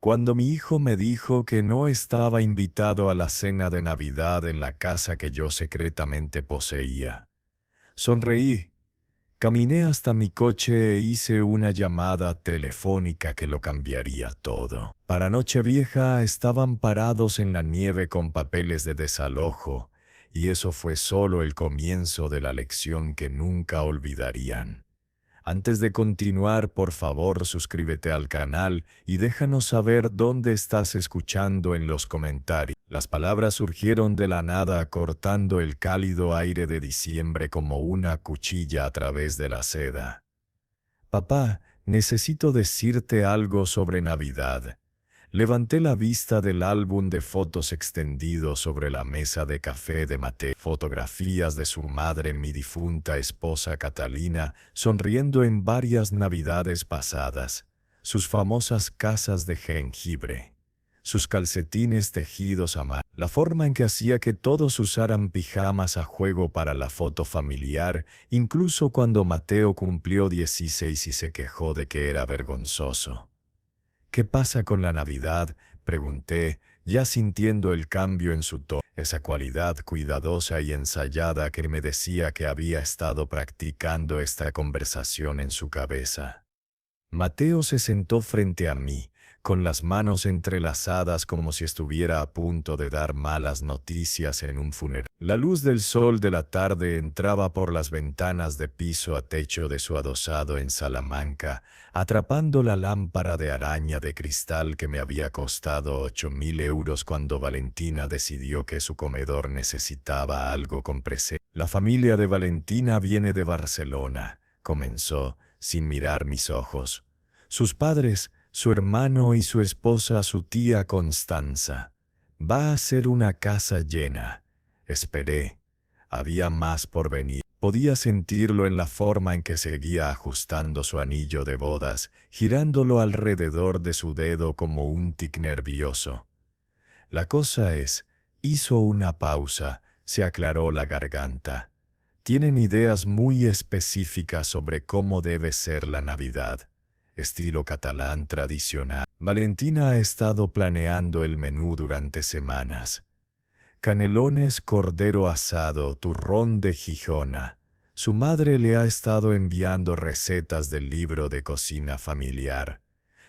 Cuando mi hijo me dijo que no estaba invitado a la cena de Navidad en la casa que yo secretamente poseía, sonreí. Caminé hasta mi coche e hice una llamada telefónica que lo cambiaría todo. Para Nochevieja estaban parados en la nieve con papeles de desalojo, y eso fue solo el comienzo de la lección que nunca olvidarían. Antes de continuar, por favor, suscríbete al canal y déjanos saber dónde estás escuchando en los comentarios. Las palabras surgieron de la nada, cortando el cálido aire de diciembre como una cuchilla a través de la seda. Papá, necesito decirte algo sobre Navidad. Levanté la vista del álbum de fotos extendido sobre la mesa de café de Mateo. Fotografías de su madre, mi difunta esposa Catalina, sonriendo en varias Navidades pasadas. Sus famosas casas de jengibre. Sus calcetines tejidos a mano. La forma en que hacía que todos usaran pijamas a juego para la foto familiar, incluso cuando Mateo cumplió 16 y se quejó de que era vergonzoso. ¿Qué pasa con la Navidad?, pregunté, ya sintiendo el cambio en su tono, esa cualidad cuidadosa y ensayada que me decía que había estado practicando esta conversación en su cabeza. Mateo se sentó frente a mí, con las manos entrelazadas como si estuviera a punto de dar malas noticias en un funeral. La luz del sol de la tarde entraba por las ventanas de piso a techo de su adosado en Salamanca, atrapando la lámpara de araña de cristal que me había costado 8.000 euros cuando Valentina decidió que su comedor necesitaba algo con presencia. La familia de Valentina viene de Barcelona, comenzó, sin mirar mis ojos. Sus padres, su hermano y su esposa, su tía Constanza. Va a ser una casa llena. Esperé. Había más por venir. Podía sentirlo en la forma en que seguía ajustando su anillo de bodas, girándolo alrededor de su dedo como un tic nervioso. La cosa es, hizo una pausa, se aclaró la garganta. Tienen ideas muy específicas sobre cómo debe ser la Navidad. Estilo catalán tradicional. Valentina ha estado planeando el menú durante semanas. Canelones, cordero asado, turrón de Gijona. Su madre le ha estado enviando recetas del libro de cocina familiar.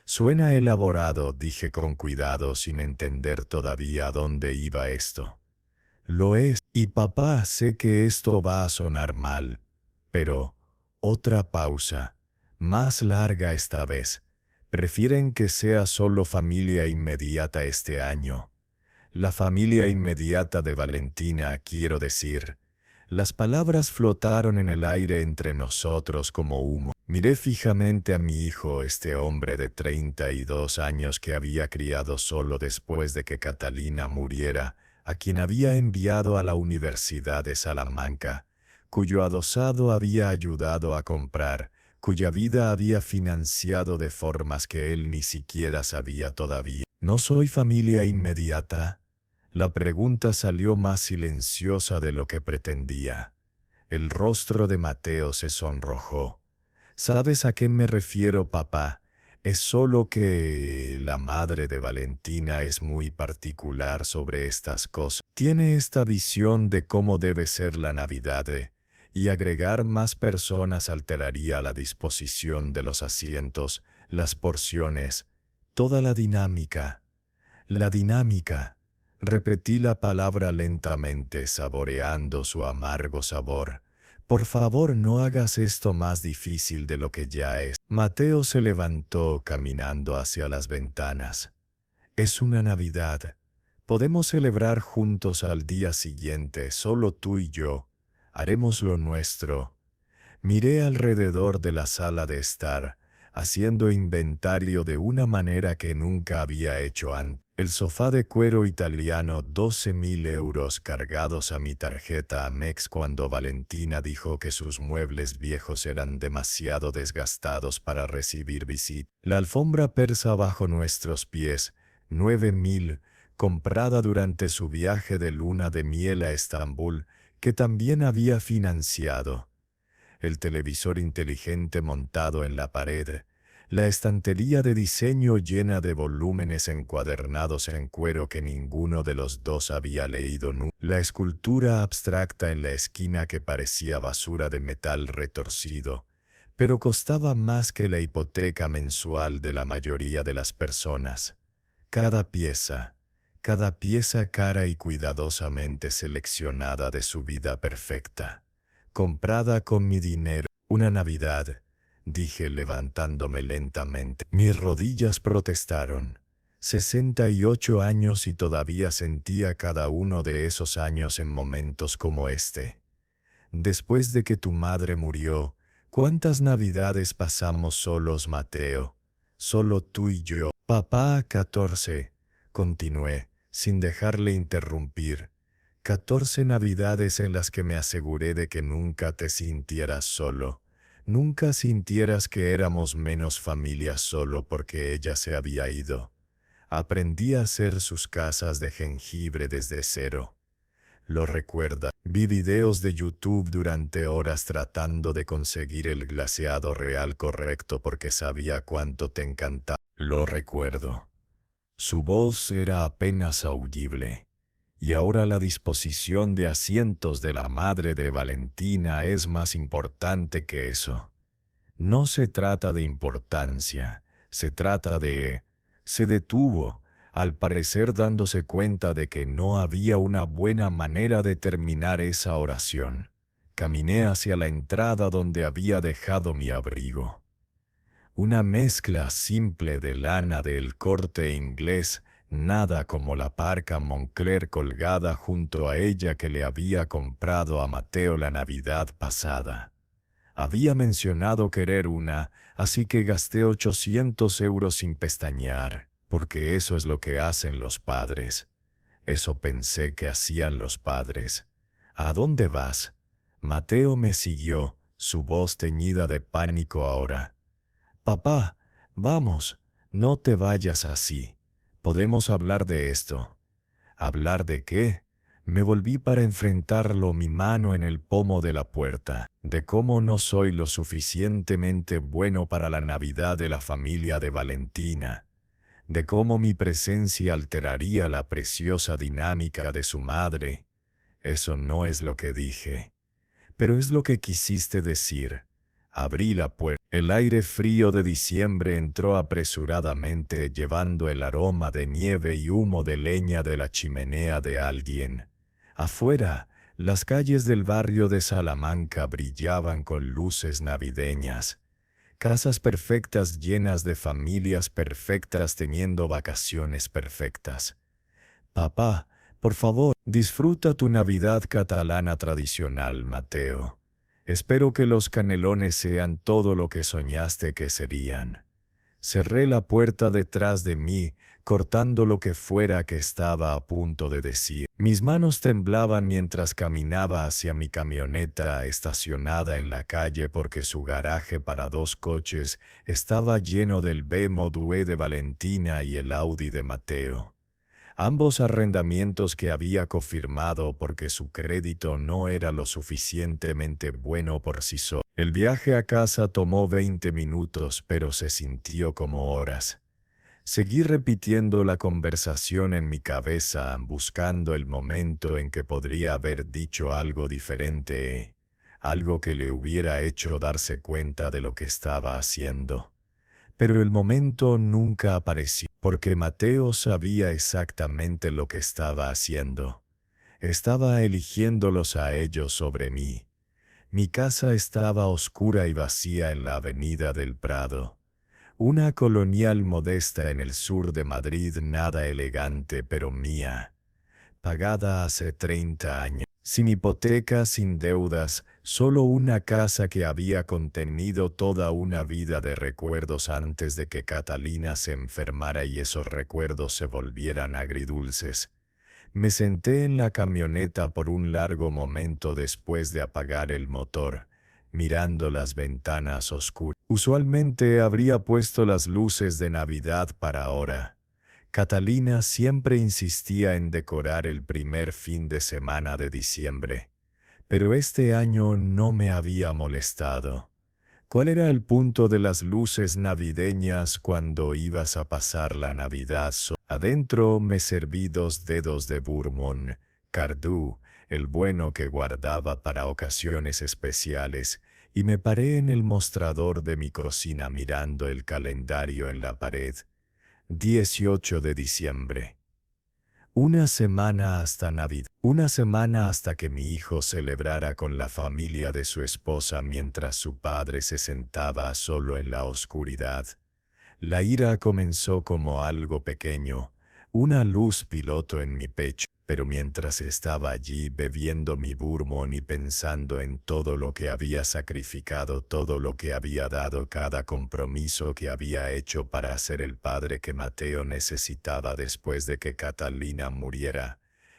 Suena elaborado, dije con cuidado sin entender todavía a dónde iba esto. Lo es, y papá, sé que esto va a sonar mal, pero, otra pausa, más larga esta vez. Prefieren que sea solo familia inmediata este año. La familia inmediata de Valentina, quiero decir. Las palabras flotaron en el aire entre nosotros como humo. Miré fijamente a mi hijo, este hombre de 32 años que había criado solo después de que Catalina muriera, a quien había enviado a la Universidad de Salamanca, cuyo adosado había ayudado a comprar, cuya vida había financiado de formas que él ni siquiera sabía todavía. ¿No soy familia inmediata? La pregunta salió más silenciosa de lo que pretendía. El rostro de Mateo se sonrojó. ¿Sabes a qué me refiero, papá? Es solo que la madre de Valentina es muy particular sobre estas cosas. Tiene esta visión de cómo debe ser la Navidad, y agregar más personas alteraría la disposición de los asientos, las porciones, toda la dinámica. La dinámica. Repetí la palabra lentamente, saboreando su amargo sabor. Por favor, no hagas esto más difícil de lo que ya es. Mateo se levantó caminando hacia las ventanas. Es una Navidad. Podemos celebrar juntos al día siguiente, solo tú y yo. Haremos lo nuestro. Miré alrededor de la sala de estar, haciendo inventario de una manera que nunca había hecho antes. El sofá de cuero italiano, 12.000 euros cargados a mi tarjeta Amex cuando Valentina dijo que sus muebles viejos eran demasiado desgastados para recibir visita. La alfombra persa bajo nuestros pies, 9.000, comprada durante su viaje de luna de miel a Estambul, que también había financiado. El televisor inteligente montado en la pared, La estantería de diseño llena de volúmenes encuadernados en cuero que ninguno de los dos había leído nunca. La escultura abstracta en la esquina que parecía basura de metal retorcido, pero costaba más que la hipoteca mensual de la mayoría de las personas. Cada pieza cara y cuidadosamente seleccionada de su vida perfecta, comprada con mi dinero. Una Navidad, dije levantándome lentamente. Mis rodillas protestaron. 68 años y todavía sentía cada uno de esos años en momentos como este. Después de que tu madre murió, ¿cuántas Navidades pasamos solos, Mateo? Solo tú y yo. Papá, 14, continué, sin dejarle interrumpir. 14 Navidades en las que me aseguré de que nunca te sintieras solo. Nunca sintieras que éramos menos familia solo porque ella se había ido. Aprendí a hacer sus casas de jengibre desde cero. Lo recuerda. Vi videos de YouTube durante horas tratando de conseguir el glaseado real correcto porque sabía cuánto te encantaba. Lo recuerdo. Su voz era apenas audible. Y ahora la disposición de asientos de la madre de Valentina es más importante que eso. No se trata de importancia, se trata de... Se detuvo, al parecer dándose cuenta de que no había una buena manera de terminar esa oración. Caminé hacia la entrada donde había dejado mi abrigo. Una mezcla simple de lana del corte inglés, nada como la parca Moncler colgada junto a ella que le había comprado a Mateo la Navidad pasada. Había mencionado querer una, así que gasté 800 euros sin pestañear, porque eso es lo que hacen los padres. Eso pensé que hacían los padres. ¿A dónde vas? Mateo me siguió, su voz teñida de pánico ahora. Papá, vamos, no te vayas así. Podemos hablar de esto. ¿Hablar de qué? Me volví para enfrentarlo, mi mano en el pomo de la puerta, de cómo no soy lo suficientemente bueno para la Navidad de la familia de Valentina, de cómo mi presencia alteraría la preciosa dinámica de su madre. Eso no es lo que dije, pero es lo que quisiste decir. Abrí la puerta. El aire frío de diciembre entró apresuradamente llevando el aroma de nieve y humo de leña de la chimenea de alguien. Afuera, las calles del barrio de Salamanca brillaban con luces navideñas. Casas perfectas llenas de familias perfectas teniendo vacaciones perfectas. Papá, por favor, disfruta tu Navidad catalana tradicional, Mateo. Espero que los canelones sean todo lo que soñaste que serían. Cerré la puerta detrás de mí, cortando lo que fuera que estaba a punto de decir. Mis manos temblaban mientras caminaba hacia mi camioneta estacionada en la calle porque su garaje para 2 coches estaba lleno del BMW de Valentina y el Audi de Mateo. Ambos arrendamientos que había confirmado porque su crédito no era lo suficientemente bueno por sí solo. El viaje a casa tomó 20 minutos, pero se sintió como horas. Seguí repitiendo la conversación en mi cabeza, buscando el momento en que podría haber dicho algo diferente, algo que le hubiera hecho darse cuenta de lo que estaba haciendo. Pero el momento nunca apareció, porque Mateo sabía exactamente lo que estaba haciendo. Estaba eligiéndolos a ellos sobre mí. Mi casa estaba oscura y vacía en la avenida del Prado. Una colonial modesta en el sur de Madrid, nada elegante pero mía. Pagada hace 30 años. Sin hipoteca, sin deudas, solo una casa que había contenido toda una vida de recuerdos antes de que Catalina se enfermara y esos recuerdos se volvieran agridulces. Me senté en la camioneta por un largo momento después de apagar el motor, mirando las ventanas oscuras. Usualmente habría puesto las luces de Navidad para ahora. Catalina siempre insistía en decorar el primer fin de semana de diciembre, pero este año no me había molestado. ¿Cuál era el punto de las luces navideñas cuando ibas a pasar la Navidad? Adentro me serví 2 dedos de Bourbon, Cardú, el bueno que guardaba para ocasiones especiales, y me paré en el mostrador de mi cocina mirando el calendario en la pared. 18 de diciembre. Una semana hasta Navidad. Una semana hasta que mi hijo celebrara con la familia de su esposa mientras su padre se sentaba solo en la oscuridad. La ira comenzó como algo pequeño, una luz piloto en mi pecho, pero mientras estaba allí bebiendo mi bourbon y pensando en todo lo que había sacrificado, todo lo que había dado, cada compromiso que había hecho para ser el padre que Mateo necesitaba después de que Catalina muriera,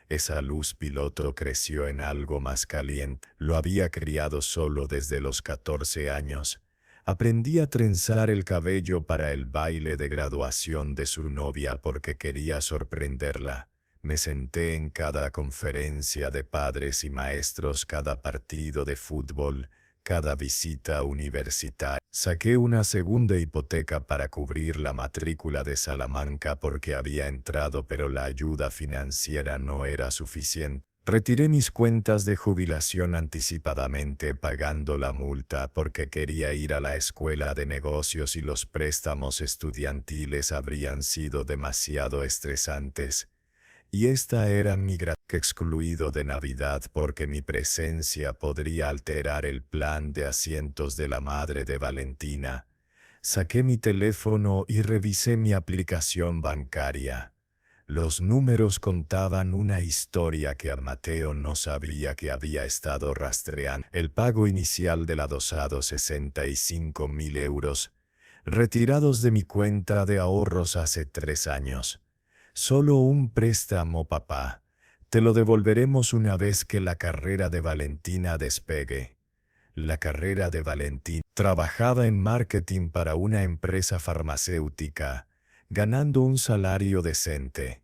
esa luz piloto creció en algo más caliente. Lo había criado solo desde los 14 años. Aprendí a trenzar el cabello para el baile de graduación de su novia porque quería sorprenderla. Me senté en cada conferencia de padres y maestros, cada partido de fútbol, cada visita universitaria. Saqué una segunda hipoteca para cubrir la matrícula de Salamanca porque había entrado, pero la ayuda financiera no era suficiente. Retiré mis cuentas de jubilación anticipadamente pagando la multa porque quería ir a la escuela de negocios y los préstamos estudiantiles habrían sido demasiado estresantes. Y esta era mi excluido de Navidad porque mi presencia podría alterar el plan de asientos de la madre de Valentina. Saqué mi teléfono y revisé mi aplicación bancaria. Los números contaban una historia que a Mateo no sabía que había estado rastreando. El pago inicial del adosado 65.000 euros, retirados de mi cuenta de ahorros hace 3 años. Solo un préstamo, papá. Te lo devolveremos una vez que la carrera de Valentina despegue. La carrera de Valentina. Trabajaba en marketing para una empresa farmacéutica, ganando un salario decente,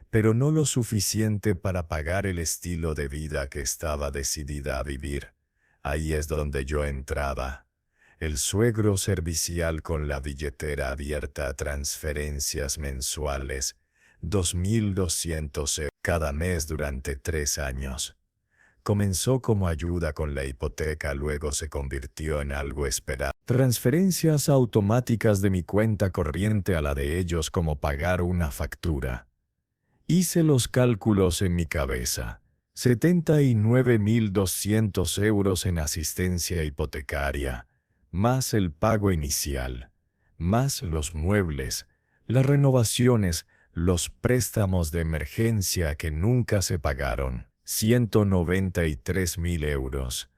pero no lo suficiente para pagar el estilo de vida que estaba decidida a vivir. Ahí es donde yo entraba. El suegro servicial con la billetera abierta a transferencias mensuales, 2.200 euros cada mes durante 3 años. Comenzó como ayuda con la hipoteca, luego se convirtió en algo esperado. Transferencias automáticas de mi cuenta corriente a la de ellos como pagar una factura. Hice los cálculos en mi cabeza. 79.200 euros en asistencia hipotecaria, más el pago inicial, más los muebles, las renovaciones, los préstamos de emergencia que nunca se pagaron. 193.000 euros.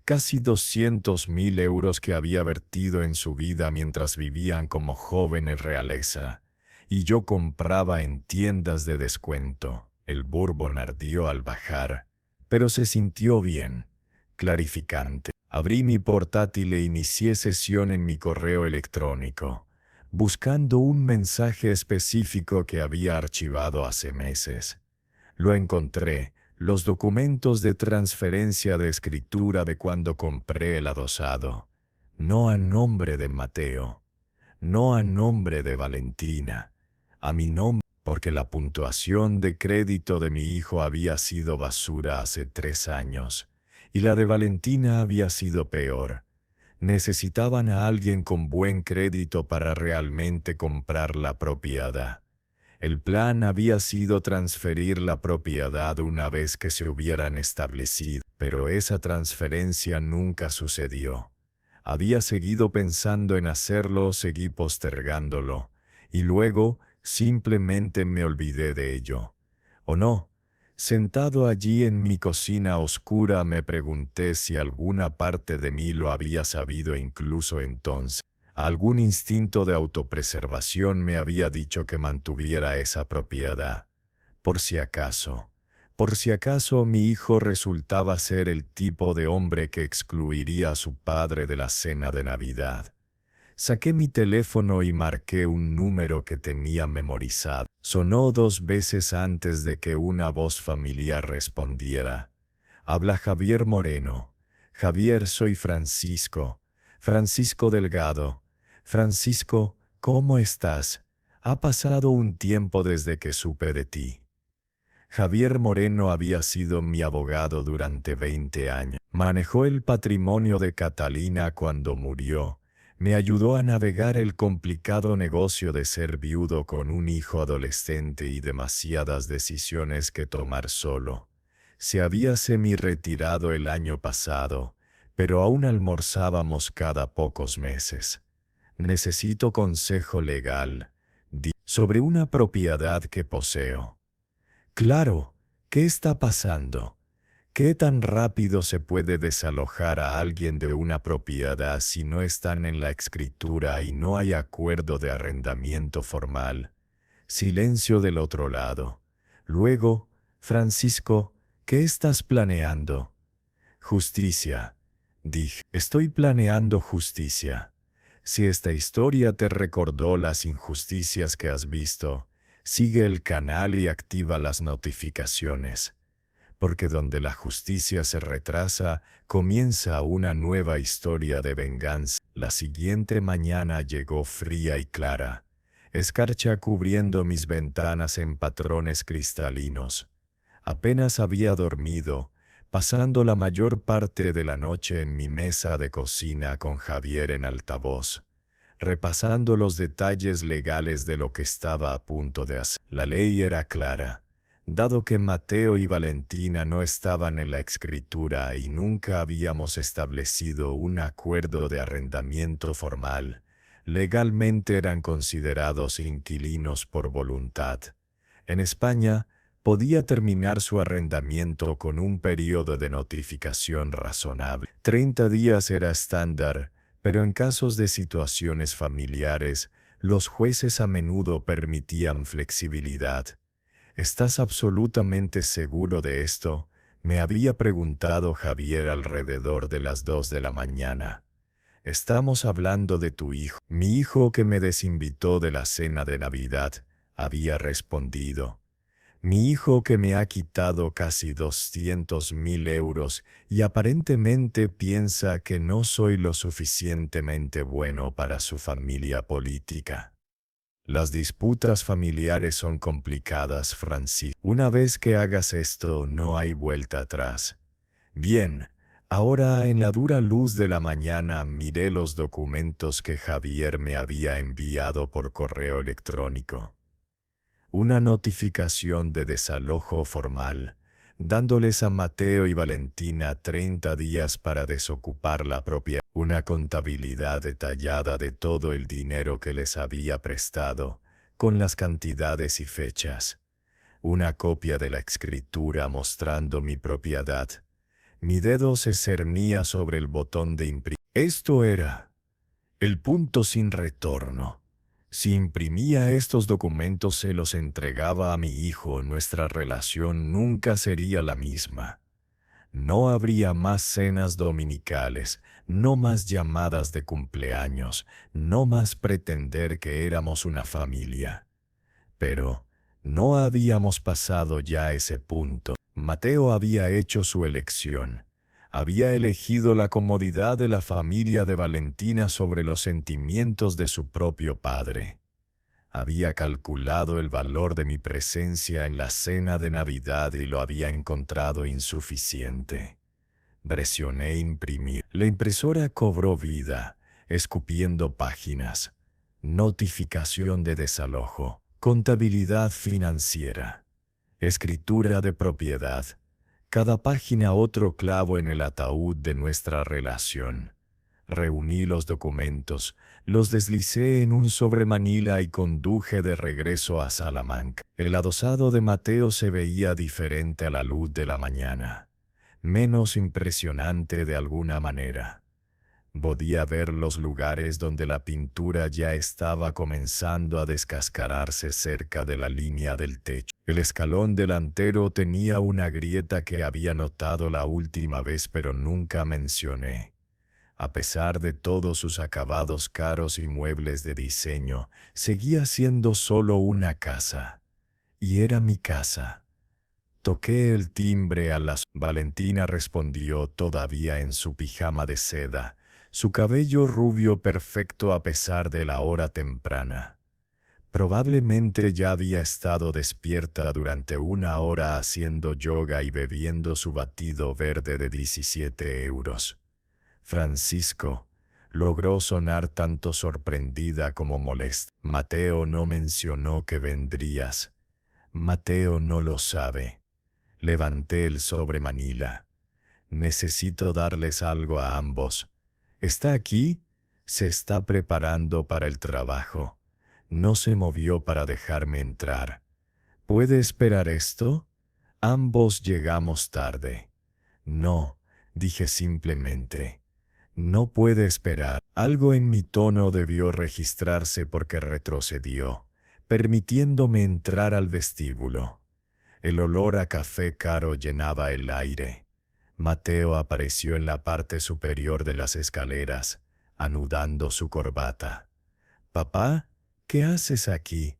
Casi 200.000 euros que había vertido en su vida mientras vivían como jóvenes realeza. Y yo compraba en tiendas de descuento. El bourbon ardió al bajar, pero se sintió bien, clarificante. Abrí mi portátil e inicié sesión en mi correo electrónico, buscando un mensaje específico que había archivado hace meses. Lo encontré. Los documentos de transferencia de escritura de cuando compré el adosado. No a nombre de Mateo. No a nombre de Valentina. A mi nombre, porque la puntuación de crédito de mi hijo había sido basura hace 3 años. Y la de Valentina había sido peor. Necesitaban a alguien con buen crédito para realmente comprar la propiedad. El plan había sido transferir la propiedad una vez que se hubieran establecido, pero esa transferencia nunca sucedió. Había seguido pensando en hacerlo, seguí postergándolo, y luego simplemente me olvidé de ello. ¿O no? Sentado allí en mi cocina oscura me pregunté si alguna parte de mí lo había sabido incluso entonces. Algún instinto de autopreservación me había dicho que mantuviera esa propiedad. Por si acaso mi hijo resultaba ser el tipo de hombre que excluiría a su padre de la cena de Navidad. Saqué mi teléfono y marqué un número que tenía memorizado. Sonó 2 veces antes de que una voz familiar respondiera. Habla Javier Moreno. Javier, soy Francisco. Francisco Delgado. Francisco, ¿cómo estás? Ha pasado un tiempo desde que supe de ti. Javier Moreno había sido mi abogado durante 20 años. Manejó el patrimonio de Catalina cuando murió. Me ayudó a navegar el complicado negocio de ser viudo con un hijo adolescente y demasiadas decisiones que tomar solo. Se había semi-retirado el año pasado, pero aún almorzábamos cada pocos meses. Necesito consejo legal, sobre una propiedad que poseo. Claro, ¿qué está pasando? ¿Qué tan rápido se puede desalojar a alguien de una propiedad si no están en la escritura y no hay acuerdo de arrendamiento formal? Silencio del otro lado. Luego, Francisco, ¿qué estás planeando? Justicia. Dije, estoy planeando justicia. Si esta historia te recordó las injusticias que has visto, sigue el canal y activa las notificaciones, porque donde la justicia se retrasa, comienza una nueva historia de venganza. La siguiente mañana llegó fría y clara, escarcha cubriendo mis ventanas en patrones cristalinos. Apenas había dormido, pasando la mayor parte de la noche en mi mesa de cocina con Javier en altavoz, repasando los detalles legales de lo que estaba a punto de hacer. La ley era clara. Dado que Mateo y Valentina no estaban en la escritura y nunca habíamos establecido un acuerdo de arrendamiento formal, legalmente eran considerados inquilinos por voluntad. En España, podía terminar su arrendamiento con un periodo de notificación razonable. 30 días era estándar, pero en casos de situaciones familiares, los jueces a menudo permitían flexibilidad. ¿Estás absolutamente seguro de esto?, me había preguntado Javier alrededor de las 2 de la mañana. Estamos hablando de tu hijo. Mi hijo que me desinvitó de la cena de Navidad, había respondido. Mi hijo que me ha quitado casi 200.000 euros y aparentemente piensa que no soy lo suficientemente bueno para su familia política. Las disputas familiares son complicadas, Francisco. Una vez que hagas esto, no hay vuelta atrás. Bien, ahora en la dura luz de la mañana miré los documentos que Javier me había enviado por correo electrónico. Una notificación de desalojo formal, dándoles a Mateo y Valentina 30 días para desocupar la propiedad. Una contabilidad detallada de todo el dinero que les había prestado, con las cantidades y fechas. Una copia de la escritura mostrando mi propiedad. Mi dedo se cernía sobre el botón de imprimir. Esto era el punto sin retorno. Si imprimía estos documentos se los entregaba a mi hijo, nuestra relación nunca sería la misma. No habría más cenas dominicales, no más llamadas de cumpleaños, no más pretender que éramos una familia. Pero no habíamos pasado ya ese punto. Mateo había hecho su elección. Había elegido la comodidad de la familia de Valentina sobre los sentimientos de su propio padre. Había calculado el valor de mi presencia en la cena de Navidad y lo había encontrado insuficiente. Presioné imprimir. La impresora cobró vida, escupiendo páginas. Notificación de desalojo. Contabilidad financiera. Escritura de propiedad. Cada página otro clavo en el ataúd de nuestra relación. Reuní los documentos, los deslicé en un sobremanila y conduje de regreso a Salamanca. El adosado de Mateo se veía diferente a la luz de la mañana, menos impresionante de alguna manera. Podía ver los lugares donde la pintura ya estaba comenzando a descascararse cerca de la línea del techo. El escalón delantero tenía una grieta que había notado la última vez pero nunca mencioné. A pesar de todos sus acabados caros y muebles de diseño, seguía siendo solo una casa. Y era mi casa. Toqué el timbre a las... Valentina respondió todavía en su pijama de seda, su cabello rubio perfecto a pesar de la hora temprana. Probablemente ya había estado despierta durante 1 hora haciendo yoga y bebiendo su batido verde de 17 euros. Francisco logró sonar tanto sorprendida como molesta. Mateo no mencionó que vendrías. Mateo no lo sabe. Levanté el sobre Manila. Necesito darles algo a ambos. ¿Está aquí? Se está preparando para el trabajo. No se movió para dejarme entrar. ¿Puede esperar esto? Ambos llegamos tarde. No, dije simplemente. No puede esperar. Algo en mi tono debió registrarse porque retrocedió, permitiéndome entrar al vestíbulo. El olor a café caro llenaba el aire. Mateo apareció en la parte superior de las escaleras, anudando su corbata. «Papá, ¿qué haces aquí?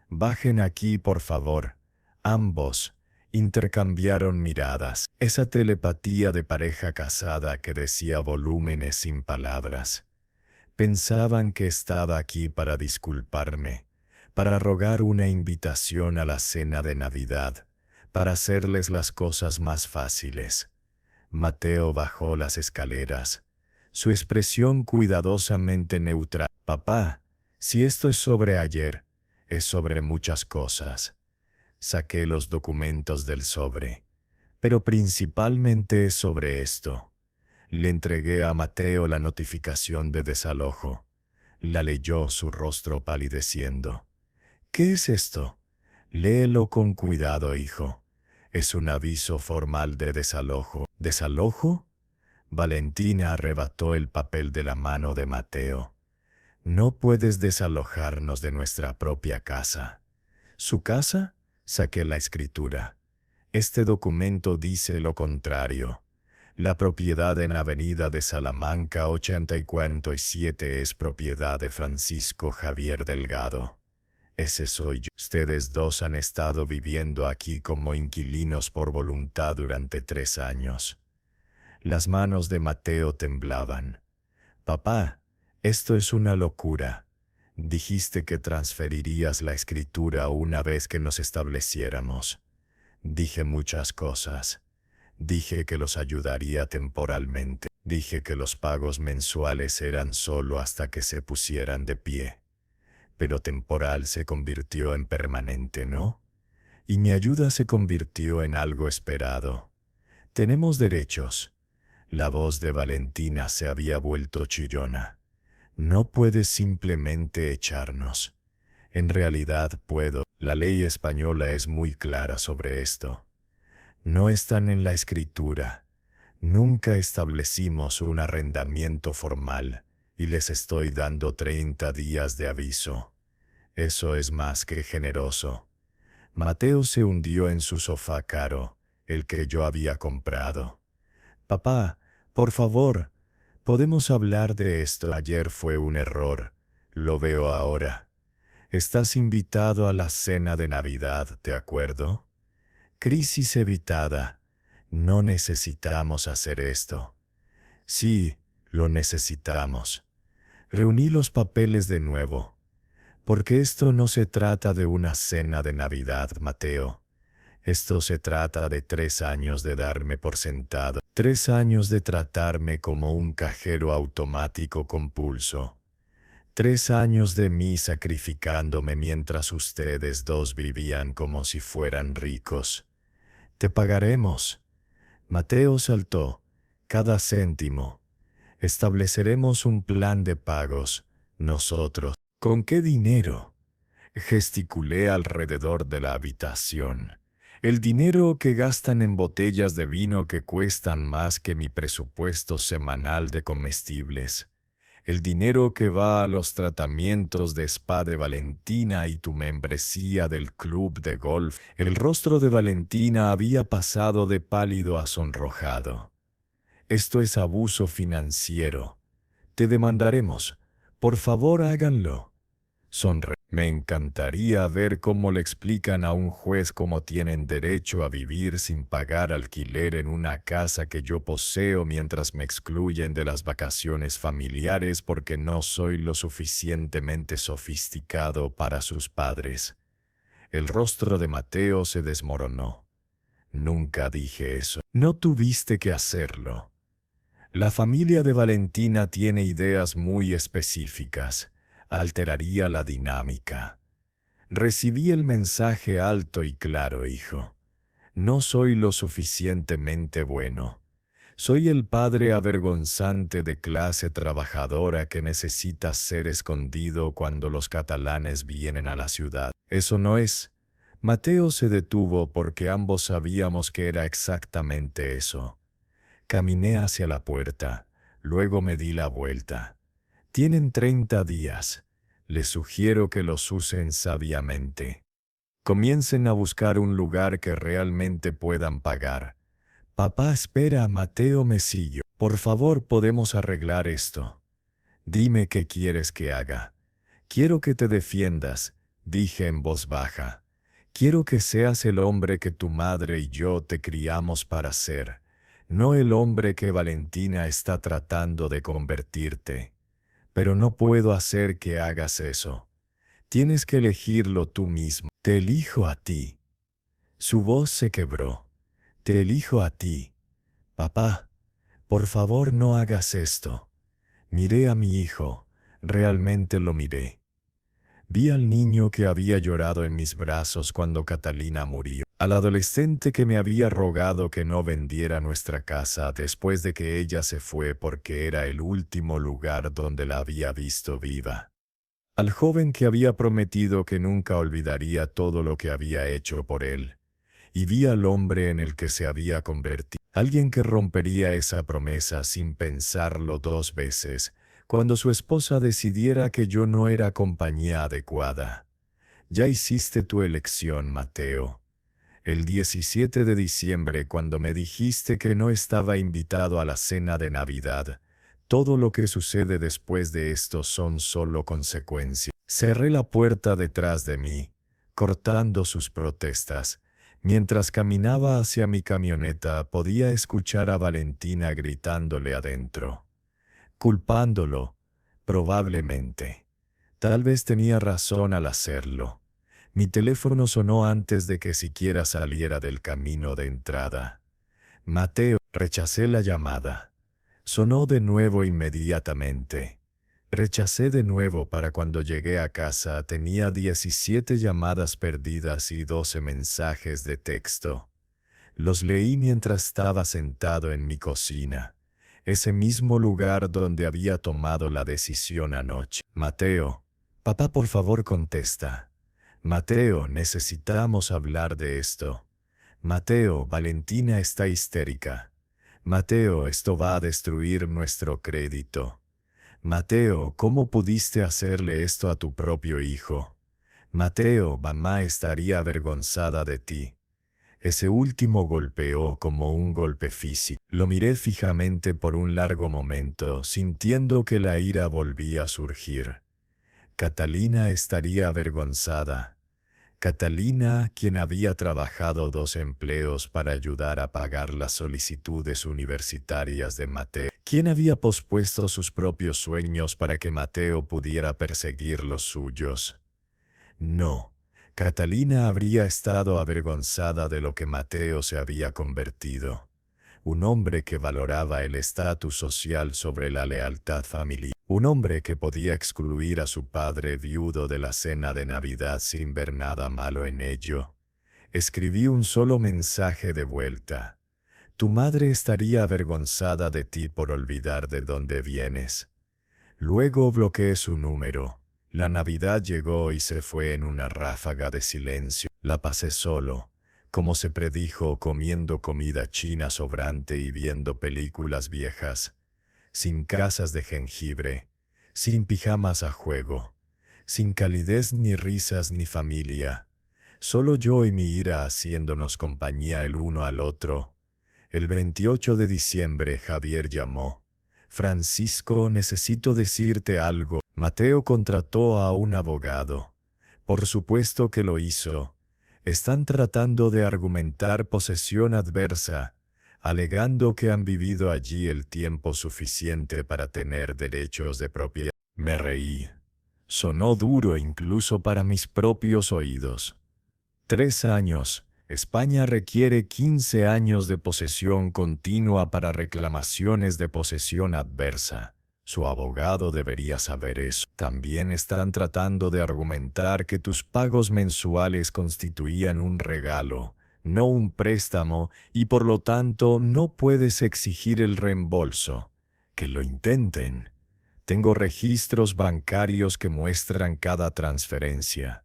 Bajen aquí, por favor». Ambos intercambiaron miradas, esa telepatía de pareja casada que decía volúmenes sin palabras. Pensaban que estaba aquí para disculparme, para rogar una invitación a la cena de Navidad, para hacerles las cosas más fáciles. Mateo bajó las escaleras, su expresión cuidadosamente neutral. «Papá, si esto es sobre ayer, es sobre muchas cosas». Saqué los documentos del sobre, pero principalmente es sobre esto. Le entregué a Mateo la notificación de desalojo. La leyó, su rostro palideciendo. «¿Qué es esto?» «Léelo con cuidado, hijo. Es un aviso formal de desalojo». «¿Desalojo?» Valentina arrebató el papel de la mano de Mateo. «No puedes desalojarnos de nuestra propia casa». «¿Su casa?» Saqué la escritura. «Este documento dice lo contrario. La propiedad en Avenida de Salamanca 847 es propiedad de Francisco Javier Delgado. Ese soy yo. Ustedes dos han estado viviendo aquí como inquilinos por voluntad durante 3 años». Las manos de Mateo temblaban. «Papá, esto es una locura. Dijiste que transferirías la escritura una vez que nos estableciéramos». «Dije muchas cosas. Dije que los ayudaría temporalmente. Dije que los pagos mensuales eran solo hasta que se pusieran de pie. Pero temporal se convirtió en permanente, ¿no? Y mi ayuda se convirtió en algo esperado. Tenemos derechos». La voz de Valentina se había vuelto chillona. «No puedes simplemente echarnos». «En realidad puedo. La ley española es muy clara sobre esto. No están en la escritura. Nunca establecimos un arrendamiento formal y les estoy dando 30 días de aviso. Eso es más que generoso». Mateo se hundió en su sofá caro, el que yo había comprado. «Papá, por favor, podemos hablar de esto. Ayer fue un error. Lo veo ahora. Estás invitado a la cena de Navidad, ¿de acuerdo? Crisis evitada. No necesitamos hacer esto». «Sí, lo necesitamos». Reuní los papeles de nuevo. «Porque esto no se trata de una cena de Navidad, Mateo. Esto se trata de 3 años de darme por sentado, 3 años de tratarme como un cajero automático compulso, 3 años de mí sacrificándome mientras ustedes dos vivían como si fueran ricos. Te pagaremos». Mateo saltó. «Cada céntimo. Estableceremos un plan de pagos. Nosotros». «¿Con qué dinero?» Gesticulé alrededor de la habitación. «El dinero que gastan en botellas de vino que cuestan más que mi presupuesto semanal de comestibles. El dinero que va a los tratamientos de spa de Valentina y tu membresía del club de golf». El rostro de Valentina había pasado de pálido a sonrojado. «Esto es abuso financiero. Te demandaremos. Por favor, háganlo». Mateo contrató a un abogado. Por supuesto que lo hizo. Están tratando de argumentar posesión adversa, alegando que han vivido allí el tiempo suficiente para tener derechos de propiedad. Me reí. Sonó duro incluso para mis propios oídos. 3 años. España requiere 15 años de posesión continua para reclamaciones de posesión adversa. Su abogado debería saber eso. También están tratando de argumentar que tus pagos mensuales constituían un regalo, no un préstamo, y por lo tanto no puedes exigir el reembolso. Que lo intenten. Tengo registros bancarios que muestran cada transferencia.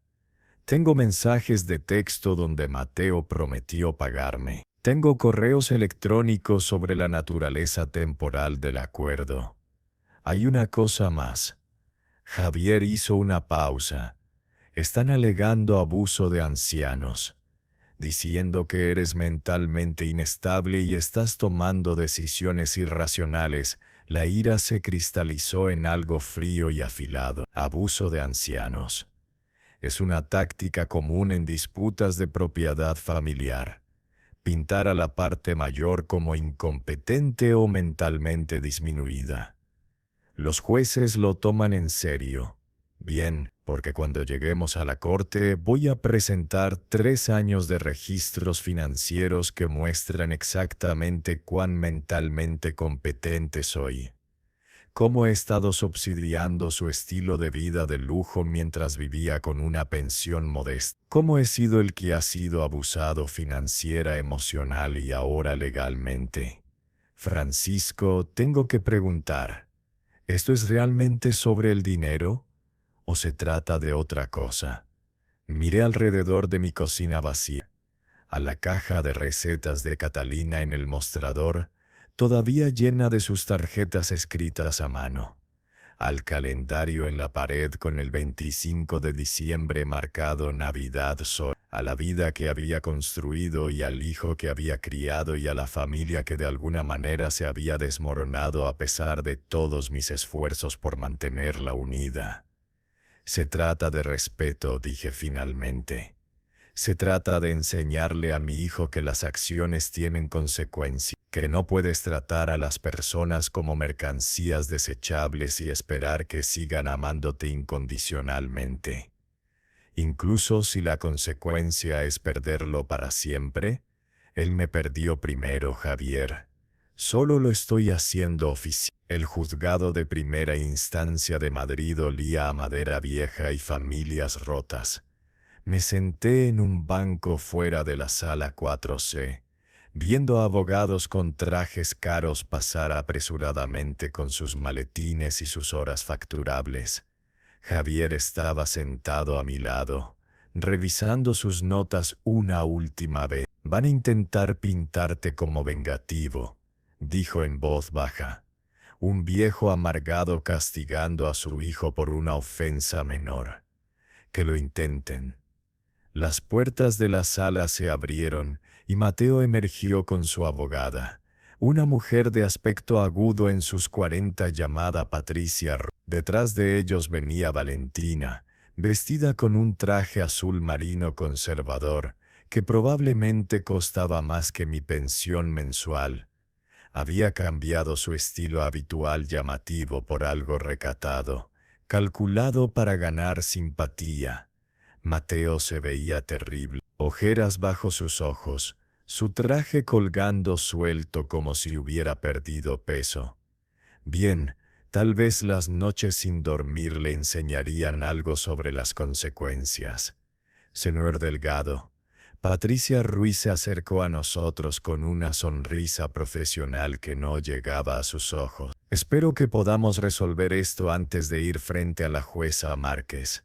Tengo mensajes de texto donde Mateo prometió pagarme. Tengo correos electrónicos sobre la naturaleza temporal del acuerdo. Hay una cosa más. Javier hizo una pausa. Están alegando abuso de ancianos, diciendo que eres mentalmente inestable y estás tomando decisiones irracionales. La ira se cristalizó en algo frío y afilado. Abuso de ancianos. Es una táctica común en disputas de propiedad familiar. Pintar a la parte mayor como incompetente o mentalmente disminuida. Los jueces lo toman en serio. Bien, porque cuando lleguemos a la corte voy a presentar 3 años de registros financieros que muestran exactamente cuán mentalmente competente soy. Cómo he estado subsidiando su estilo de vida de lujo mientras vivía con una pensión modesta. Cómo he sido el que ha sido abusado financiera, emocional y ahora legalmente. Francisco, tengo que preguntar, ¿esto es realmente sobre el dinero? ¿O se trata de otra cosa? Miré alrededor de mi cocina vacía, a la caja de recetas de Catalina en el mostrador, todavía llena de sus tarjetas escritas a mano, al calendario en la pared con el 25 de diciembre marcado Navidad Sol, a la vida que había construido y al hijo que había criado y a la familia que de alguna manera se había desmoronado a pesar de todos mis esfuerzos por mantenerla unida. Se trata de respeto, dije finalmente. Se trata de enseñarle a mi hijo que las acciones tienen consecuencias, que no puedes tratar a las personas como mercancías desechables y esperar que sigan amándote incondicionalmente. Incluso si la consecuencia es perderlo para siempre, él me perdió primero, Javier. Solo lo estoy haciendo oficial. El juzgado de primera instancia de Madrid olía a madera vieja y familias rotas. Me senté en un banco fuera de la sala 4C, viendo a abogados con trajes caros pasar apresuradamente con sus maletines y sus horas facturables. Javier estaba sentado a mi lado, revisando sus notas una última vez. Van a intentar pintarte como vengativo, dijo en voz baja. Un viejo amargado castigando a su hijo por una ofensa menor. Que lo intenten. Las puertas de la sala se abrieron y Mateo emergió con su abogada, una mujer de aspecto agudo en sus 40 llamada Patricia. Detrás de ellos venía Valentina, vestida con un traje azul marino conservador, que probablemente costaba más que mi pensión mensual. Había cambiado su estilo habitual llamativo por algo recatado, calculado para ganar simpatía. Mateo se veía terrible, ojeras bajo sus ojos, su traje colgando suelto como si hubiera perdido peso. Bien, tal vez las noches sin dormir le enseñarían algo sobre las consecuencias. Señor Delgado, Patricia Ruiz se acercó a nosotros con una sonrisa profesional que no llegaba a sus ojos. Espero que podamos resolver esto antes de ir frente a la jueza Márquez.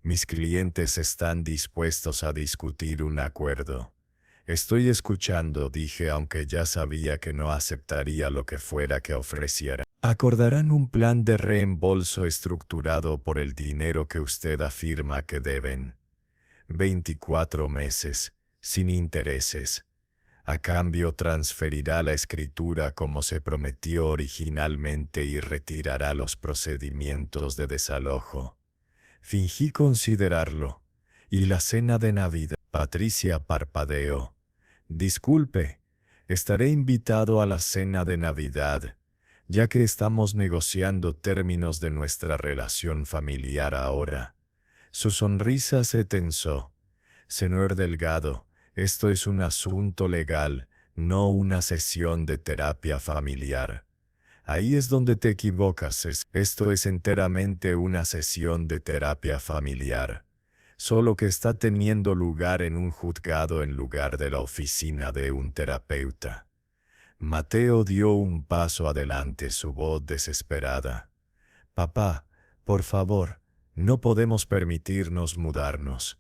Mis clientes están dispuestos a discutir un acuerdo. Estoy escuchando, dije, aunque ya sabía que no aceptaría lo que fuera que ofreciera. Acordarán un plan de reembolso estructurado por el dinero que usted afirma que deben. 24 meses, sin intereses. A cambio transferirá la escritura como se prometió originalmente y retirará los procedimientos de desalojo. Fingí considerarlo. ¿Y la cena de Navidad? Patricia parpadeó. Disculpe, estaré invitado a la cena de Navidad, ya que estamos negociando términos de nuestra relación familiar ahora. Su sonrisa se tensó. Señor Delgado, esto es un asunto legal, no una sesión de terapia familiar. Ahí es donde te equivocas. Esto es enteramente una sesión de terapia familiar, solo que está teniendo lugar en un juzgado en lugar de la oficina de un terapeuta. Mateo dio un paso adelante, su voz desesperada. Papá, por favor, no podemos permitirnos mudarnos.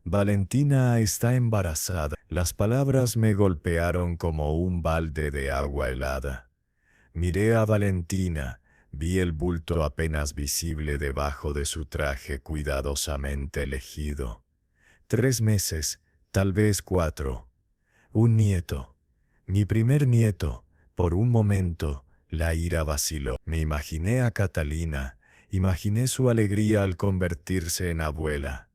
Valentina está embarazada. Las palabras me golpearon como un balde de agua helada. Miré a Valentina, vi el bulto apenas visible debajo de su traje cuidadosamente elegido. 3 meses, tal vez 4. Un nieto. Mi primer nieto. Por un momento, la ira vaciló. Me imaginé a Catalina, imaginé su alegría al convertirse en abuela.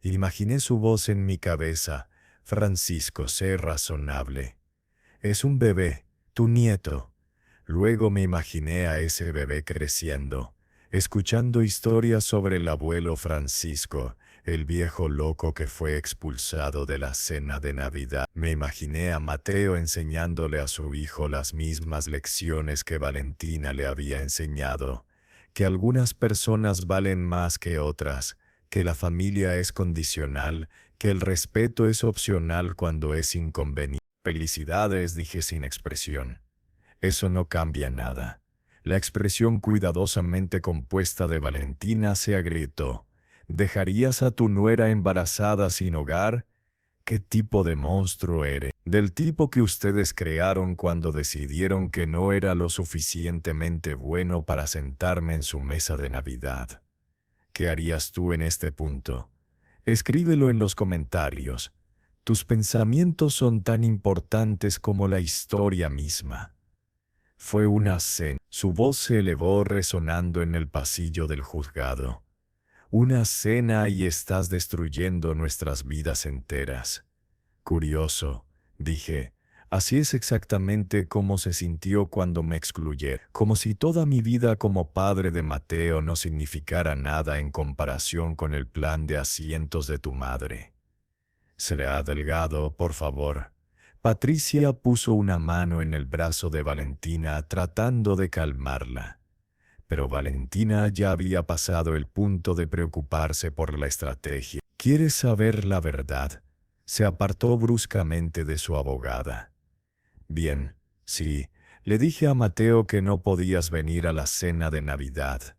Imaginé su voz en mi cabeza. Francisco, sé razonable. Es un bebé, tu nieto. Luego me imaginé a ese bebé creciendo, escuchando historias sobre el abuelo Francisco, el viejo loco que fue expulsado de la cena de Navidad. Me imaginé a Mateo enseñándole a su hijo las mismas lecciones que Valentina le había enseñado, que algunas personas valen más que otras, que la familia es condicional, que el respeto es opcional cuando es inconveniente. Felicidades, dije sin expresión. Eso no cambia nada. La expresión cuidadosamente compuesta de Valentina se agrietó. ¿Dejarías a tu nuera embarazada sin hogar? ¿Qué tipo de monstruo eres? Del tipo que ustedes crearon cuando decidieron que no era lo suficientemente bueno para sentarme en su mesa de Navidad. ¿Qué harías tú en este punto? Escríbelo en los comentarios. Tus pensamientos son tan importantes como la historia misma. Fue una cena. Su voz se elevó resonando en el pasillo del juzgado. Una cena y estás destruyendo nuestras vidas enteras. Curioso, dije. Así es exactamente como se sintió cuando me excluyeron. Como si toda mi vida como padre de Mateo no significara nada en comparación con el plan de asientos de tu madre. Será Delgado, por favor. Patricia puso una mano en el brazo de Valentina tratando de calmarla. Pero Valentina ya había pasado el punto de preocuparse por la estrategia. ¿Quieres saber la verdad? Se apartó bruscamente de su abogada. Bien, sí, le dije a Mateo que no podías venir a la cena de Navidad,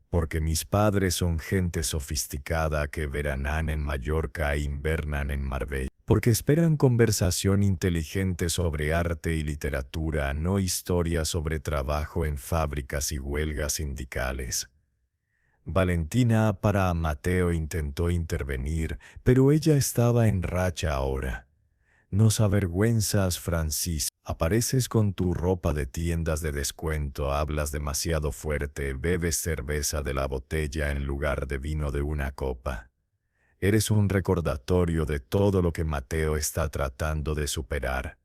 porque mis padres son gente sofisticada que veranan en Mallorca e invernan en Marbella. Porque esperan conversación inteligente sobre arte y literatura, no historia sobre trabajo en fábricas y huelgas sindicales. Valentina para Mateo intentó intervenir, pero ella estaba en racha ahora. Nos avergüenzas, Francis. Apareces con tu ropa de tiendas de descuento, hablas demasiado fuerte, bebes cerveza de la botella en lugar de vino de una copa. Eres un recordatorio de todo lo que Mateo está tratando de superar.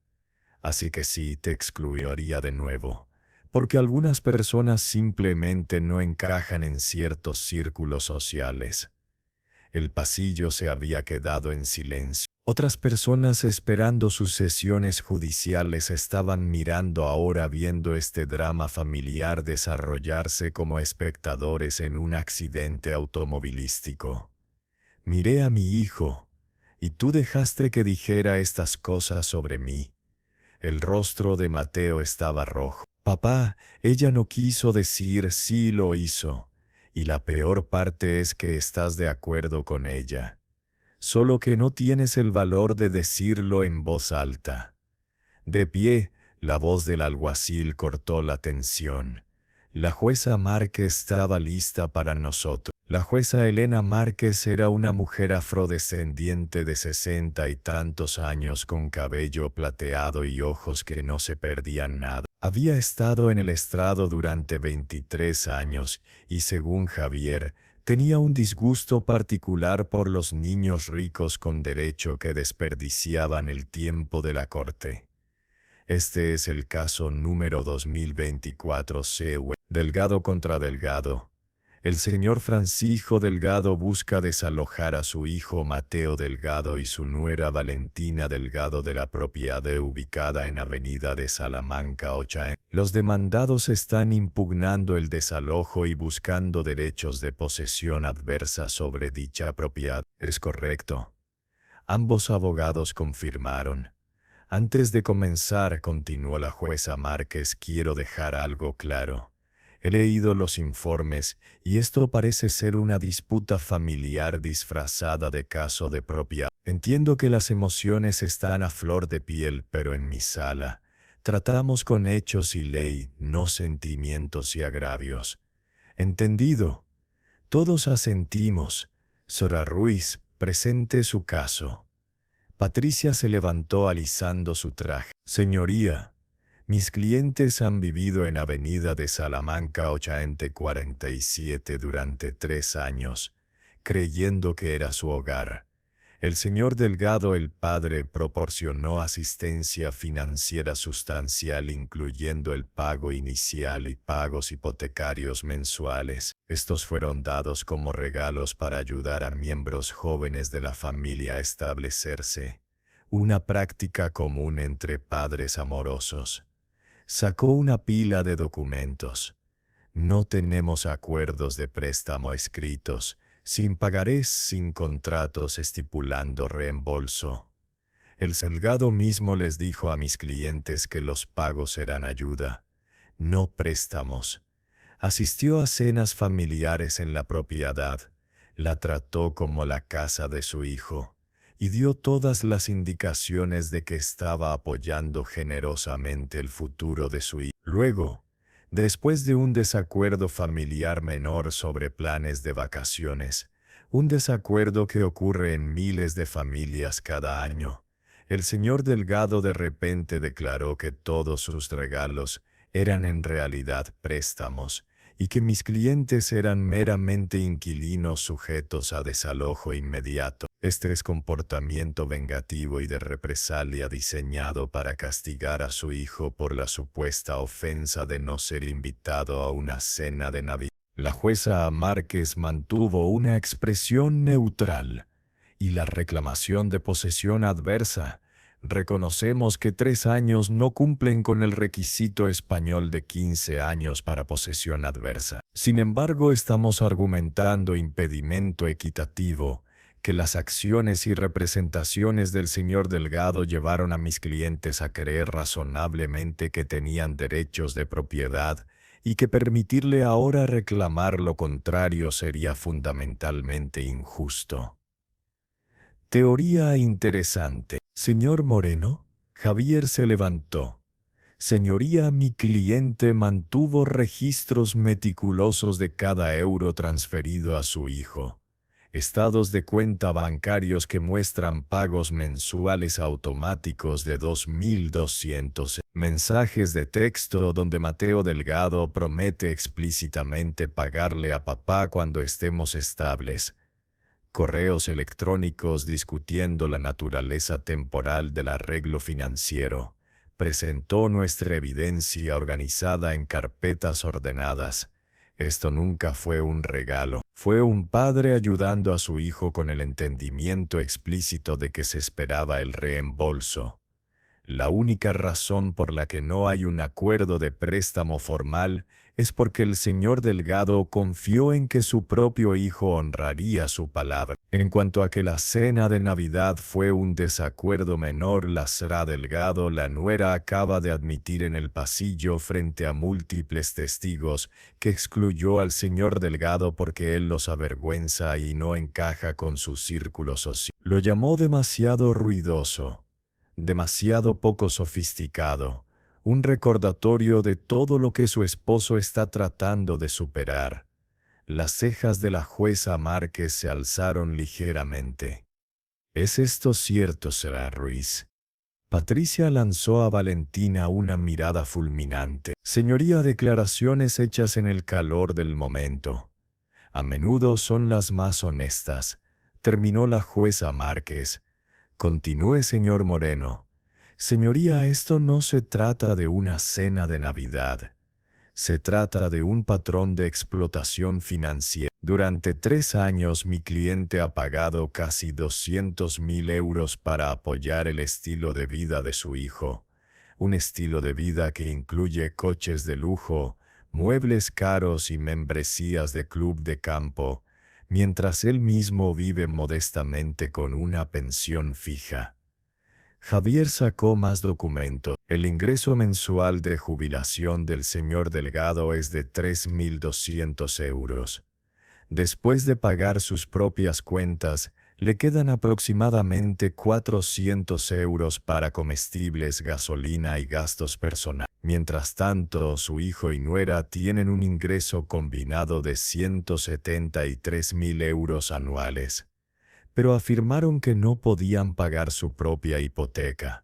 Así que sí, te excluiría de nuevo, porque algunas personas simplemente no encajan en ciertos círculos sociales. El pasillo se había quedado en silencio. Otras personas esperando sus sesiones judiciales estaban mirando ahora viendo este drama familiar desarrollarse como espectadores en un accidente automovilístico. Miré a mi hijo, y tú dejaste que dijera estas cosas sobre mí. El rostro de Mateo estaba rojo. Papá, ella no quiso decir sí lo hizo, y la peor parte es que estás de acuerdo con ella. Solo que no tienes el valor de decirlo en voz alta. De pie, la voz del alguacil cortó la tensión. La jueza Márquez estaba lista para nosotros. La jueza Elena Márquez era una mujer afrodescendiente de 60 y tantos años con cabello plateado y ojos que no se perdían nada. Había estado en el estrado durante 23 años y, según Javier, tenía un disgusto particular por los niños ricos con derecho que desperdiciaban el tiempo de la corte. Este es el caso número 2024 CW. Delgado contra Delgado. El señor Francisco Delgado busca desalojar a su hijo Mateo Delgado y su nuera Valentina Delgado de la propiedad ubicada en Avenida de Salamanca 8. Los demandados están impugnando el desalojo y buscando derechos de posesión adversa sobre dicha propiedad. Es correcto. Ambos abogados confirmaron. Antes de comenzar, continuó la jueza Márquez, quiero dejar algo claro. He leído los informes y esto parece ser una disputa familiar disfrazada de caso de propiedad. Entiendo que las emociones están a flor de piel, pero en mi sala tratamos con hechos y ley, no sentimientos y agravios. ¿Entendido? Todos asentimos. Sora Ruiz, presente su caso. Patricia se levantó alisando su traje. Señoría, mis clientes han vivido en Avenida de Salamanca 847 durante 3 años, creyendo que era su hogar. El señor Delgado, el padre, proporcionó asistencia financiera sustancial, incluyendo el pago inicial y pagos hipotecarios mensuales. Estos fueron dados como regalos para ayudar a miembros jóvenes de la familia a establecerse, una práctica común entre padres amorosos. Sacó una pila de documentos. No tenemos acuerdos de préstamo escritos, sin pagarés, sin contratos estipulando reembolso. El Delgado mismo les dijo a mis clientes que los pagos eran ayuda, no préstamos. Asistió a cenas familiares en la propiedad, la trató como la casa de su hijo y dio todas las indicaciones de que estaba apoyando generosamente el futuro de su hijo. Luego, después de un desacuerdo familiar menor sobre planes de vacaciones, un desacuerdo que ocurre en miles de familias cada año, el señor Delgado de repente declaró que todos sus regalos eran en realidad préstamos y que mis clientes eran meramente inquilinos sujetos a desalojo inmediato. Este es comportamiento vengativo y de represalia diseñado para castigar a su hijo por la supuesta ofensa de no ser invitado a una cena de Navidad. La jueza Márquez mantuvo una expresión neutral y la reclamación de posesión adversa. Reconocemos que 3 años no cumplen con el requisito español de 15 años para posesión adversa. Sin embargo, estamos argumentando impedimento equitativo, que las acciones y representaciones del señor Delgado llevaron a mis clientes a creer razonablemente que tenían derechos de propiedad y que permitirle ahora reclamar lo contrario sería fundamentalmente injusto. Teoría interesante. Señor Moreno, Javier se levantó. Señoría, mi cliente mantuvo registros meticulosos de cada euro transferido a su hijo. Estados de cuenta bancarios que muestran pagos mensuales automáticos de 2.200. Mensajes de texto donde Mateo Delgado promete explícitamente pagarle a papá cuando estemos estables. Correos electrónicos discutiendo la naturaleza temporal del arreglo financiero. Presentó nuestra evidencia organizada en carpetas ordenadas. Esto nunca fue un regalo. Fue un padre ayudando a su hijo con el entendimiento explícito de que se esperaba el reembolso. La única razón por la que no hay un acuerdo de préstamo formal es porque el señor Delgado confió en que su propio hijo honraría su palabra. En cuanto a que la cena de Navidad fue un desacuerdo menor, la Sra. Delgado, la nuera, acaba de admitir en el pasillo frente a múltiples testigos que excluyó al señor Delgado porque él los avergüenza y no encaja con su círculo social. Lo llamó demasiado ruidoso, demasiado poco sofisticado, un recordatorio de todo lo que su esposo está tratando de superar. Las cejas de la jueza Márquez se alzaron ligeramente. ¿Es esto cierto, Sra. Ruiz? Patricia lanzó a Valentina una mirada fulminante. Señoría, declaraciones hechas en el calor del momento. A menudo son las más honestas, terminó la jueza Márquez. Continúe, señor Moreno. Señoría, esto no se trata de una cena de Navidad. Se trata de un patrón de explotación financiera. Durante 3 años mi cliente ha pagado casi 200.000 euros para apoyar el estilo de vida de su hijo. Un estilo de vida que incluye coches de lujo, muebles caros y membresías de club de campo, mientras él mismo vive modestamente con una pensión fija. Javier sacó más documentos. El ingreso mensual de jubilación del señor Delgado es de 3.200 euros. Después de pagar sus propias cuentas, le quedan aproximadamente 400 euros para comestibles, gasolina y gastos personales. Mientras tanto, su hijo y nuera tienen un ingreso combinado de 173.000 euros anuales. Pero afirmaron que no podían pagar su propia hipoteca.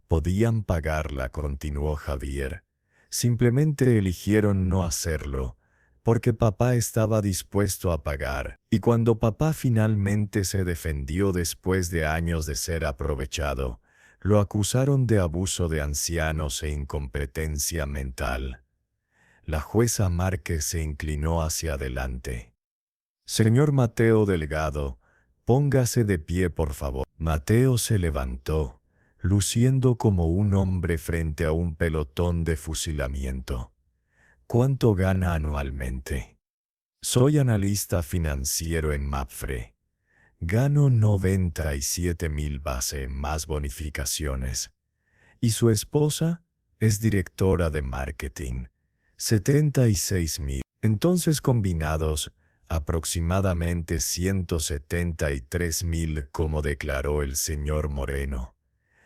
Podían pagarla, continuó Javier. Simplemente eligieron no hacerlo, porque papá estaba dispuesto a pagar. Y cuando papá finalmente se defendió después de años de ser aprovechado, lo acusaron de abuso de ancianos e incompetencia mental. La jueza Márquez se inclinó hacia adelante. Señor Mateo Delgado, póngase de pie, por favor. Mateo se levantó, luciendo como un hombre frente a un pelotón de fusilamiento. ¿Cuánto gana anualmente? Soy analista financiero en Mapfre. Gano 97.000 base más bonificaciones. ¿Y su esposa? Es directora de marketing. 76.000. Entonces combinados, aproximadamente 173.000, como declaró el señor Moreno.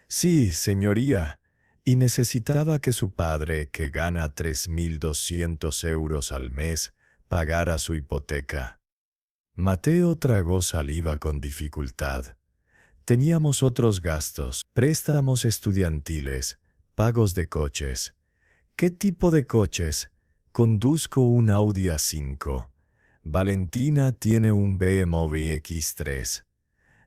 Sí, señoría, y necesitaba que su padre, que gana 3.200 euros al mes, pagara su hipoteca. Mateo tragó saliva con dificultad. Teníamos otros gastos, préstamos estudiantiles, pagos de coches. ¿Qué tipo de coches? Conduzco un Audi A5. Valentina tiene un BMW X3.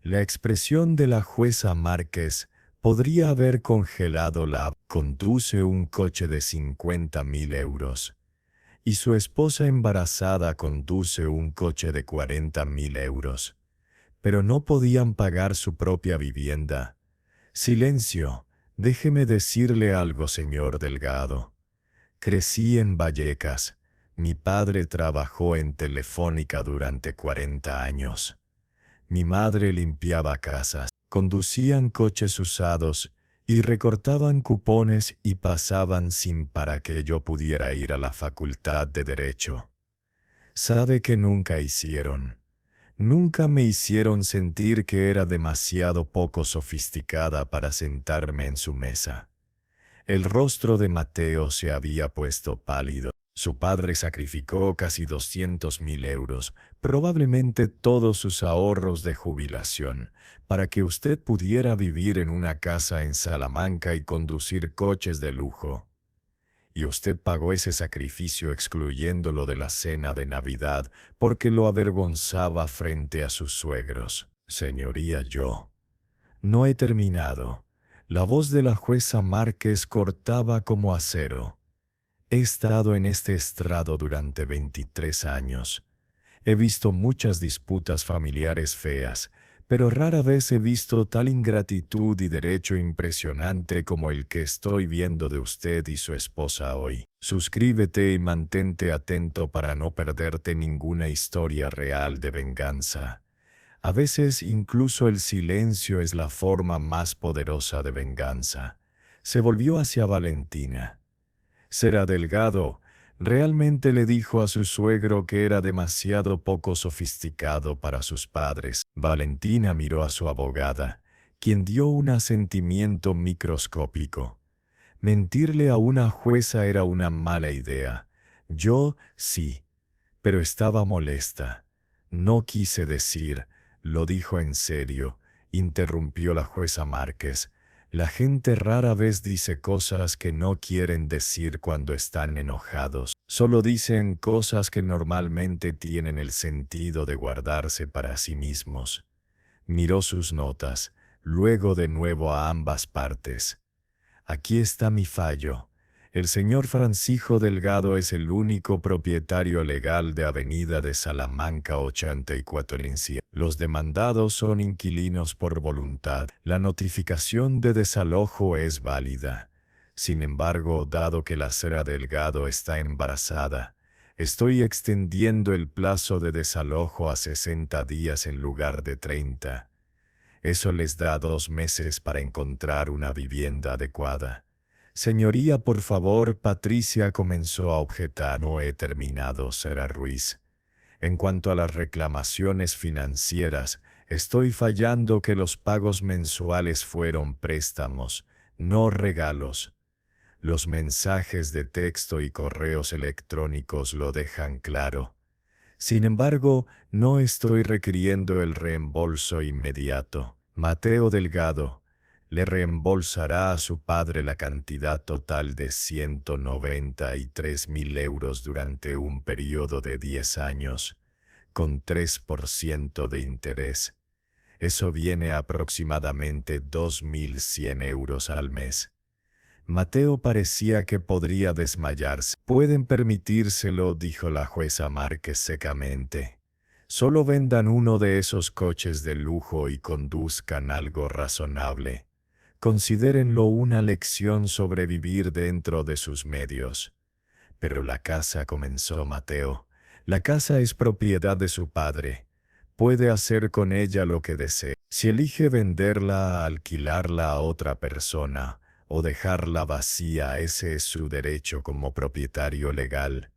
La expresión de la jueza Márquez podría haber congelado la conduce un coche de 50.000 euros. Y su esposa embarazada conduce un coche de 40.000 euros. Pero no podían pagar su propia vivienda. Silencio, déjeme decirle algo, señor Delgado. Crecí en Vallecas. Mi padre trabajó en Telefónica durante 40 años. Mi madre limpiaba casas, conducían coches usados y recortaban cupones y pasaban SIM para que yo pudiera ir a la facultad de Derecho. ¿Sabe qué nunca hicieron? Nunca me hicieron sentir que era demasiado poco sofisticada para sentarme en su mesa. El rostro de Mateo se había puesto pálido. Su padre sacrificó casi 200.000 euros, probablemente todos sus ahorros de jubilación, para que usted pudiera vivir en una casa en Salamanca y conducir coches de lujo. Y usted pagó ese sacrificio excluyéndolo de la cena de Navidad porque lo avergonzaba frente a sus suegros. Señoría, yo no he terminado. La voz de la jueza Márquez cortaba como acero. He estado en este estrado durante 23 años. He visto muchas disputas familiares feas, pero rara vez he visto tal ingratitud y derecho impresionante como el que estoy viendo de usted y su esposa hoy. Suscríbete y mantente atento para no perderte ninguna historia real de venganza. A veces incluso el silencio es la forma más poderosa de venganza. Se volvió hacia Valentina. Será Delgado. Realmente le dijo a su suegro que era demasiado poco sofisticado para sus padres. Valentina miró a su abogada, quien dio un asentimiento microscópico. Mentirle a una jueza era una mala idea. Yo sí, pero estaba molesta. No quise decir, lo dijo en serio, interrumpió la jueza Márquez. La gente rara vez dice cosas que no quieren decir cuando están enojados. Solo dicen cosas que normalmente tienen el sentido de guardarse para sí mismos. Miró sus notas, luego de nuevo a ambas partes. Aquí está mi fallo. El señor Francisco Delgado es el único propietario legal de Avenida de Salamanca 84 en sí. Los demandados son inquilinos por voluntad. La notificación de desalojo es válida. Sin embargo, dado que la señora Delgado está embarazada, estoy extendiendo el plazo de desalojo a 60 días en lugar de 30. Eso les da 2 meses para encontrar una vivienda adecuada. Señoría, por favor, Patricia comenzó a objetar. No he terminado, Sra. Ruiz. En cuanto a las reclamaciones financieras, estoy fallando que los pagos mensuales fueron préstamos, no regalos. Los mensajes de texto y correos electrónicos lo dejan claro. Sin embargo, no estoy requiriendo el reembolso inmediato. Mateo Delgado le reembolsará a su padre la cantidad total de 193.000 euros durante un periodo de 10 años, con 3% de interés. Eso viene a aproximadamente 2.100 euros al mes. Mateo parecía que podría desmayarse. Pueden permitírselo, dijo la jueza Márquez secamente. Solo vendan uno de esos coches de lujo y conduzcan algo razonable. Considérenlo una lección sobre vivir dentro de sus medios. Pero la casa, comenzó Mateo. La casa es propiedad de su padre. Puede hacer con ella lo que desee. Si elige venderla, alquilarla a otra persona, o dejarla vacía, ese es su derecho como propietario legal.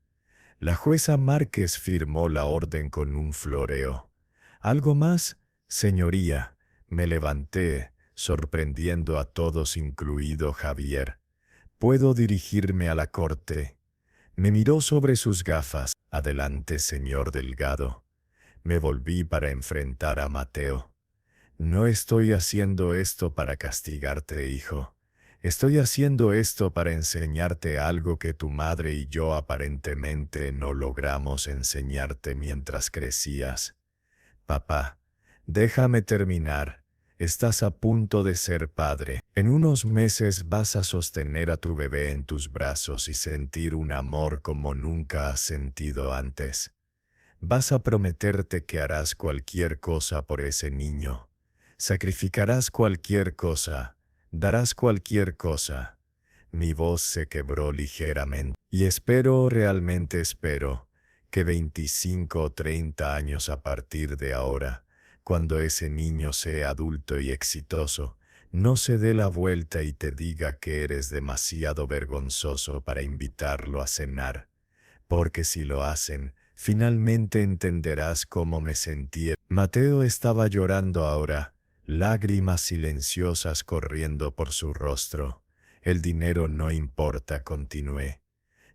La jueza Márquez firmó la orden con un floreo. ¿Algo más, señoría? Me levanté, sorprendiendo a todos, incluido Javier. ¿Puedo dirigirme a la corte? Me miró sobre sus gafas. Adelante, señor Delgado. Me volví para enfrentar a Mateo. No estoy haciendo esto para castigarte, hijo. Estoy haciendo esto para enseñarte algo que tu madre y yo aparentemente no logramos enseñarte mientras crecías. Papá, déjame terminar. Estás a punto de ser padre. En unos meses vas a sostener a tu bebé en tus brazos y sentir un amor como nunca has sentido antes. Vas a prometerte que harás cualquier cosa por ese niño. Sacrificarás cualquier cosa, darás cualquier cosa. Mi voz se quebró ligeramente. Y espero, realmente espero, que 25 o 30 años a partir de ahora, cuando ese niño sea adulto y exitoso, no se dé la vuelta y te diga que eres demasiado vergonzoso para invitarlo a cenar. Porque si lo hacen, finalmente entenderás cómo me sentí. Mateo estaba llorando ahora, lágrimas silenciosas corriendo por su rostro. El dinero no importa, continué.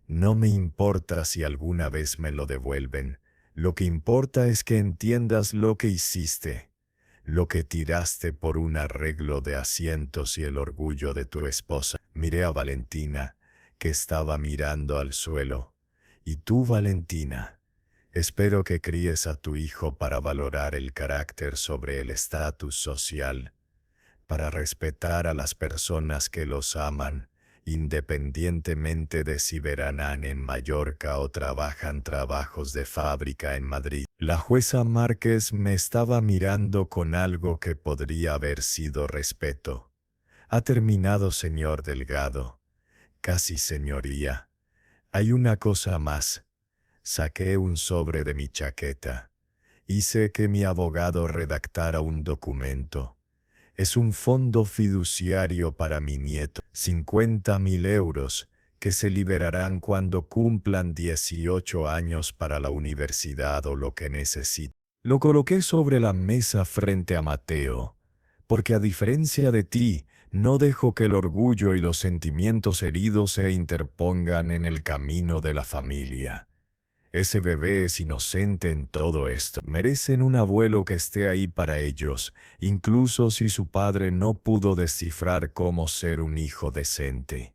No me importa si alguna vez me lo devuelven. Lo que importa es que entiendas lo que hiciste, lo que tiraste por un arreglo de asientos y el orgullo de tu esposa. Miré a Valentina, que estaba mirando al suelo. Y tú, Valentina, espero que críes a tu hijo para valorar el carácter sobre el estatus social, para respetar a las personas que los aman, independientemente de si veranan en Mallorca o trabajan trabajos de fábrica en Madrid. La jueza Márquez me estaba mirando con algo que podría haber sido respeto. Ha terminado, señor Delgado. Casi, señoría. Hay una cosa más. Saqué un sobre de mi chaqueta. Hice que mi abogado redactara un documento. Es un fondo fiduciario para mi nieto, 50.000 euros, que se liberarán cuando cumplan 18 años para la universidad o lo que necesite. Lo coloqué sobre la mesa frente a Mateo, porque a diferencia de ti, No dejo que el orgullo y los sentimientos heridos se interpongan en el camino de la familia. Ese bebé es inocente en todo esto. Merecen un abuelo que esté ahí para ellos, incluso si su padre no pudo descifrar cómo ser un hijo decente.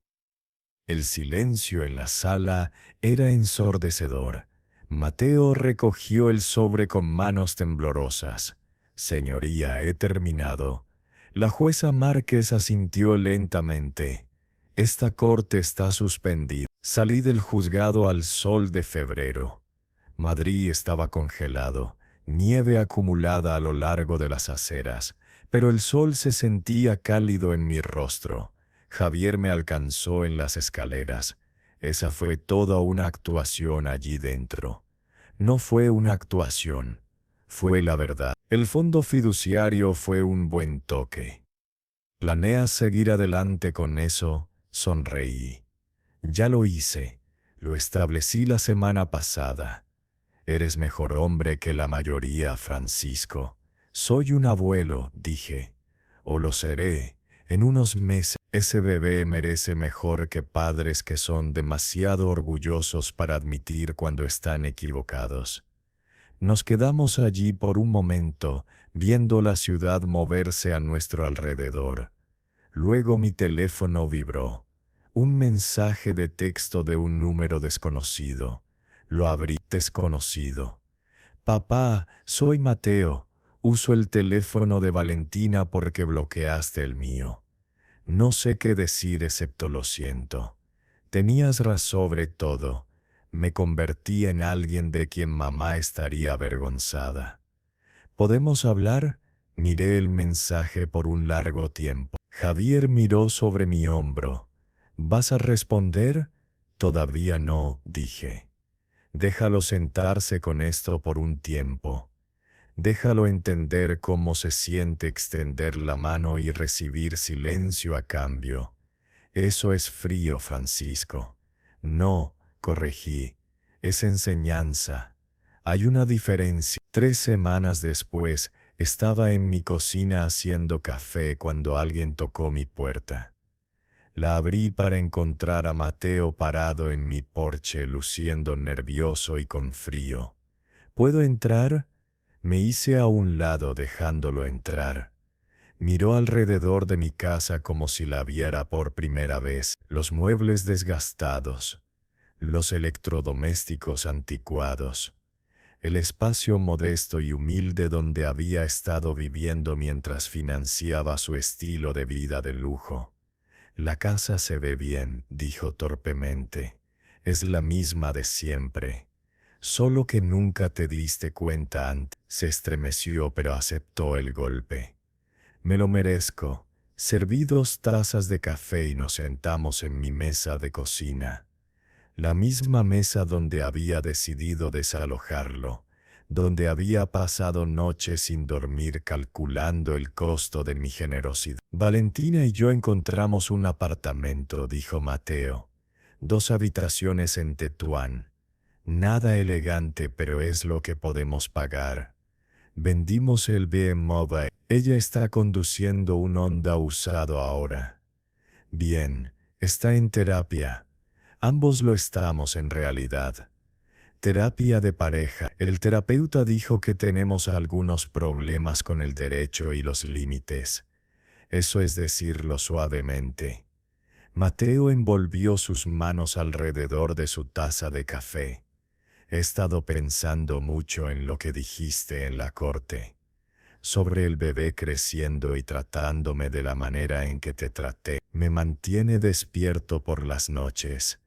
El silencio en la sala era ensordecedor. Mateo recogió el sobre con manos temblorosas. Señoría, he terminado. La jueza Márquez asintió lentamente. Esta corte está suspendida. Salí del juzgado al sol de febrero. Madrid estaba congelado, nieve acumulada a lo largo de las aceras, pero el sol se sentía cálido en mi rostro. Javier me alcanzó en las escaleras. Esa fue toda una actuación allí dentro. No fue una actuación, fue la verdad. El fondo fiduciario fue un buen toque. ¿Planeas seguir adelante con eso? Sonreí. Ya lo hice. Lo establecí la semana pasada. Eres mejor hombre que la mayoría, Francisco. Soy un abuelo, dije. O lo seré. En unos meses, ese bebé merece mejor que padres que son demasiado orgullosos para admitir cuando están equivocados. Nos quedamos allí por un momento, viendo la ciudad moverse a nuestro alrededor. Luego mi teléfono vibró. Un mensaje de texto de un número desconocido. Lo abrí. Desconocido. Papá, soy Mateo. Uso el teléfono de Valentina porque bloqueaste el mío. No sé qué decir excepto lo siento. Tenías razón sobre todo. Me convertí en alguien de quien mamá estaría avergonzada. ¿Podemos hablar? Miré el mensaje por un largo tiempo. Javier miró sobre mi hombro. ¿Vas a responder? Todavía no, dije. Déjalo sentarse con esto por un tiempo. Déjalo entender cómo se siente extender la mano y recibir silencio a cambio. Eso es frío, Francisco. No, corregí. Es enseñanza. Hay una diferencia. 3 semanas después, estaba en mi cocina haciendo café cuando alguien tocó mi puerta. La abrí para encontrar a Mateo parado en mi porche, luciendo nervioso y con frío. ¿Puedo entrar? Me hice a un lado dejándolo entrar. Miró alrededor de mi casa como si la viera por primera vez. Los muebles desgastados, los electrodomésticos anticuados, el espacio modesto y humilde donde había estado viviendo mientras financiaba su estilo de vida de lujo. La casa se ve bien, dijo torpemente. Es la misma de siempre. Solo que nunca te diste cuenta antes. Se estremeció pero aceptó el golpe. Me lo merezco. Serví 2 tazas de café y nos sentamos en mi mesa de cocina. La misma mesa donde había decidido desalojarlo, donde había pasado noches sin dormir calculando el costo de mi generosidad. Valentina y yo encontramos un apartamento, dijo Mateo. 2 habitaciones en Tetuán. Nada elegante, pero es lo que podemos pagar. Vendimos el BMW. Ella está conduciendo un Honda usado ahora. Bien, está en terapia. Ambos lo estamos en realidad. Terapia de pareja. El terapeuta dijo que tenemos algunos problemas con el derecho y los límites. Eso es decirlo suavemente. Mateo envolvió sus manos alrededor de su taza de café. He estado pensando mucho en lo que dijiste en la corte, sobre el bebé creciendo y tratándome de la manera en que te traté. Me mantiene despierto por las noches.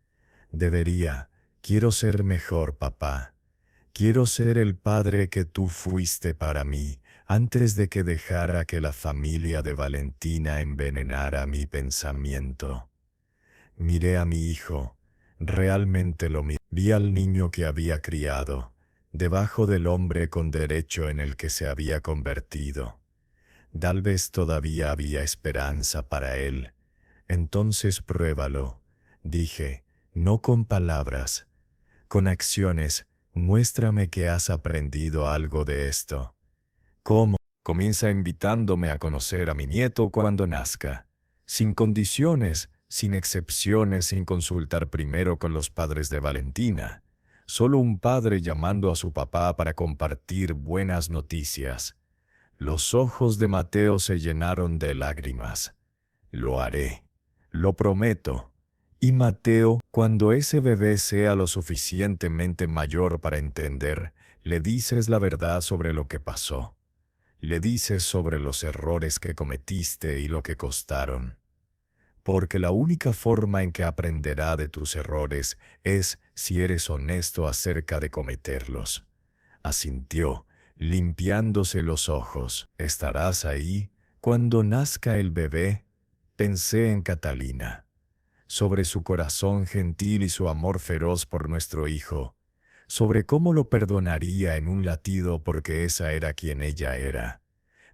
Quiero ser mejor, papá. Quiero ser el padre que tú fuiste para mí, antes de que dejara que la familia de Valentina envenenara mi pensamiento. Miré a mi hijo. Realmente lo miré. Vi al niño que había criado, debajo del hombre con derecho en el que se había convertido. Tal vez todavía había esperanza para él. Entonces pruébalo, dije, no con palabras, con acciones. Muéstrame que has aprendido algo de esto. ¿Cómo? Comienza invitándome a conocer a mi nieto cuando nazca. sin condiciones, sin excepciones, sin consultar primero con los padres de Valentina. Solo un padre llamando a su papá para compartir buenas noticias. Los ojos de Mateo se llenaron de lágrimas. Lo haré, lo prometo. Y Mateo, cuando ese bebé sea lo suficientemente mayor para entender, le dices la verdad sobre lo que pasó. Le dices sobre los errores que cometiste y lo que costaron. Porque la única forma en que aprenderá de tus errores es si eres honesto acerca de cometerlos. Asintió, limpiándose los ojos. ¿Estarás ahí cuando nazca el bebé? Pensé en Catalina, sobre su corazón gentil y su amor feroz por nuestro hijo, sobre cómo lo perdonaría en un latido porque esa era quien ella era.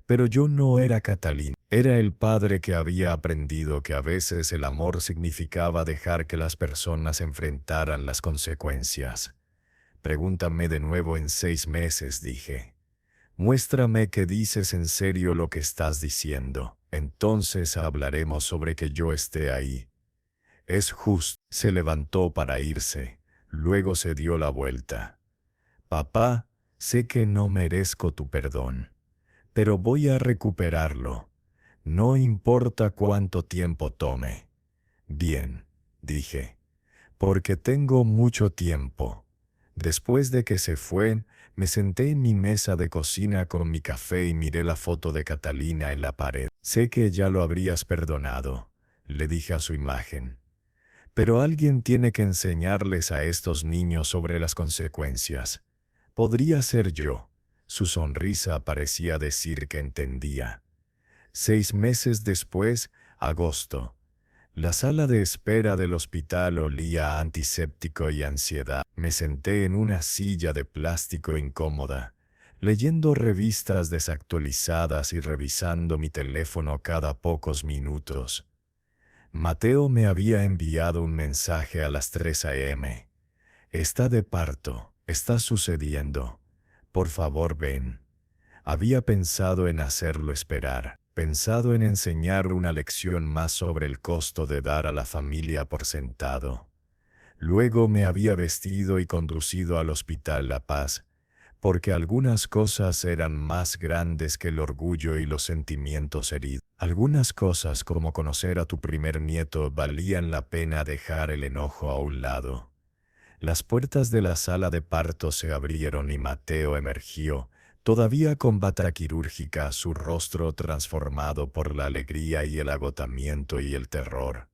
Pero yo no era Catalina, era el padre que había aprendido que a veces el amor significaba dejar que las personas enfrentaran las consecuencias. Pregúntame de nuevo en 6 meses, dije. Muéstrame que dices en serio lo que estás diciendo. Entonces hablaremos sobre que yo esté ahí. Es justo. Se levantó para irse. Luego se dio la vuelta. Papá, sé que no merezco tu perdón, pero voy a recuperarlo. No importa cuánto tiempo tome. Bien, dije, porque tengo mucho tiempo. Después de que se fue, me senté en mi mesa de cocina con mi café y miré la foto de Catalina en la pared. Sé que ya lo habrías perdonado, le dije a su imagen. Pero alguien tiene que enseñarles a estos niños sobre las consecuencias. Podría ser yo. Su sonrisa parecía decir que entendía. 6 meses después, agosto. La sala de espera del hospital olía a antiséptico y ansiedad. Me senté en una silla de plástico incómoda, leyendo revistas desactualizadas y revisando mi teléfono cada pocos minutos. Mateo me había enviado un mensaje a las 3 a.m. Está de parto, está sucediendo. Por favor, ven. Había pensado en hacerlo esperar, pensado en enseñar una lección más sobre el costo de dar a la familia por sentado. Luego me había vestido y conducido al Hospital La Paz, porque algunas cosas eran más grandes que el orgullo y los sentimientos heridos. Algunas cosas, como conocer a tu primer nieto, valían la pena dejar el enojo a un lado. Las puertas de la sala de parto se abrieron y Mateo emergió, todavía con bata quirúrgica, su rostro transformado por la alegría y el agotamiento y el terror.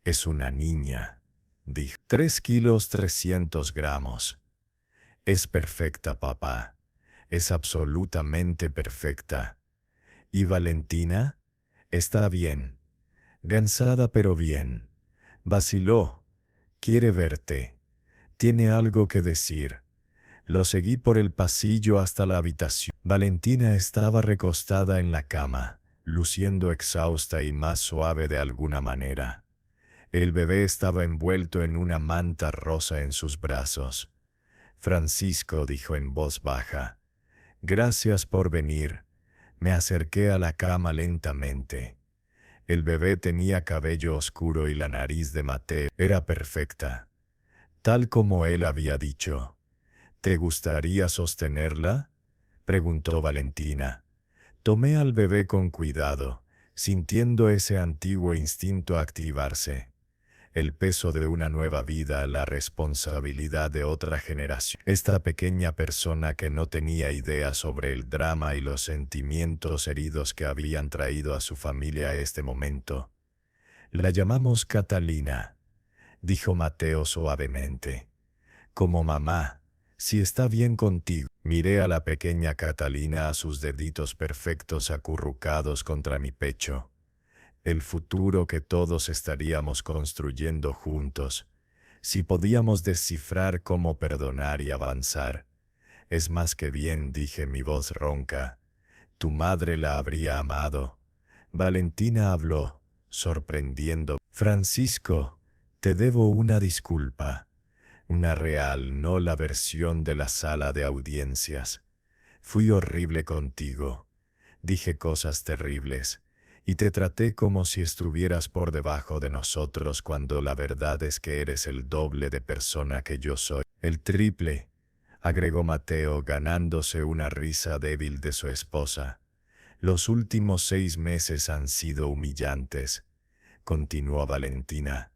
Es una niña, dijo. 3 kilos 300 gramos. Es perfecta, papá. Es absolutamente perfecta. ¿Y Valentina? Está bien. Cansada pero bien. Vaciló. Quiere verte. Tiene algo que decir. Lo seguí por el pasillo hasta la habitación. Valentina estaba recostada en la cama, luciendo exhausta y más suave de alguna manera. El bebé estaba envuelto en una manta rosa en sus brazos. Francisco dijo en voz baja, «Gracias por venir». Me acerqué a la cama lentamente. El bebé tenía cabello oscuro y la nariz de Mateo era perfecta, tal como él había dicho. «¿Te gustaría sostenerla?», preguntó Valentina. Tomé al bebé con cuidado, sintiendo ese antiguo instinto activarse. El peso de una nueva vida, la responsabilidad de otra generación. Esta pequeña persona que no tenía idea sobre el drama y los sentimientos heridos que habían traído a su familia a este momento. «La llamamos Catalina», dijo Mateo suavemente. «Como mamá, si está bien contigo». Miré a la pequeña Catalina, a sus deditos perfectos acurrucados contra mi pecho. El futuro que todos estaríamos construyendo juntos, si podíamos descifrar cómo perdonar y avanzar. «Es más que bien», dije, mi voz ronca. «Tu madre la habría amado». Valentina habló, sorprendiendo. «Francisco, te debo una disculpa. Una real, no la versión de la sala de audiencias. Fui horrible contigo. Dije cosas terribles. y te traté como si estuvieras por debajo de nosotros cuando la verdad es que eres el doble de persona que yo soy. El triple, agregó Mateo, ganándose una risa débil de su esposa. Los últimos 6 meses han sido humillantes, continuó Valentina.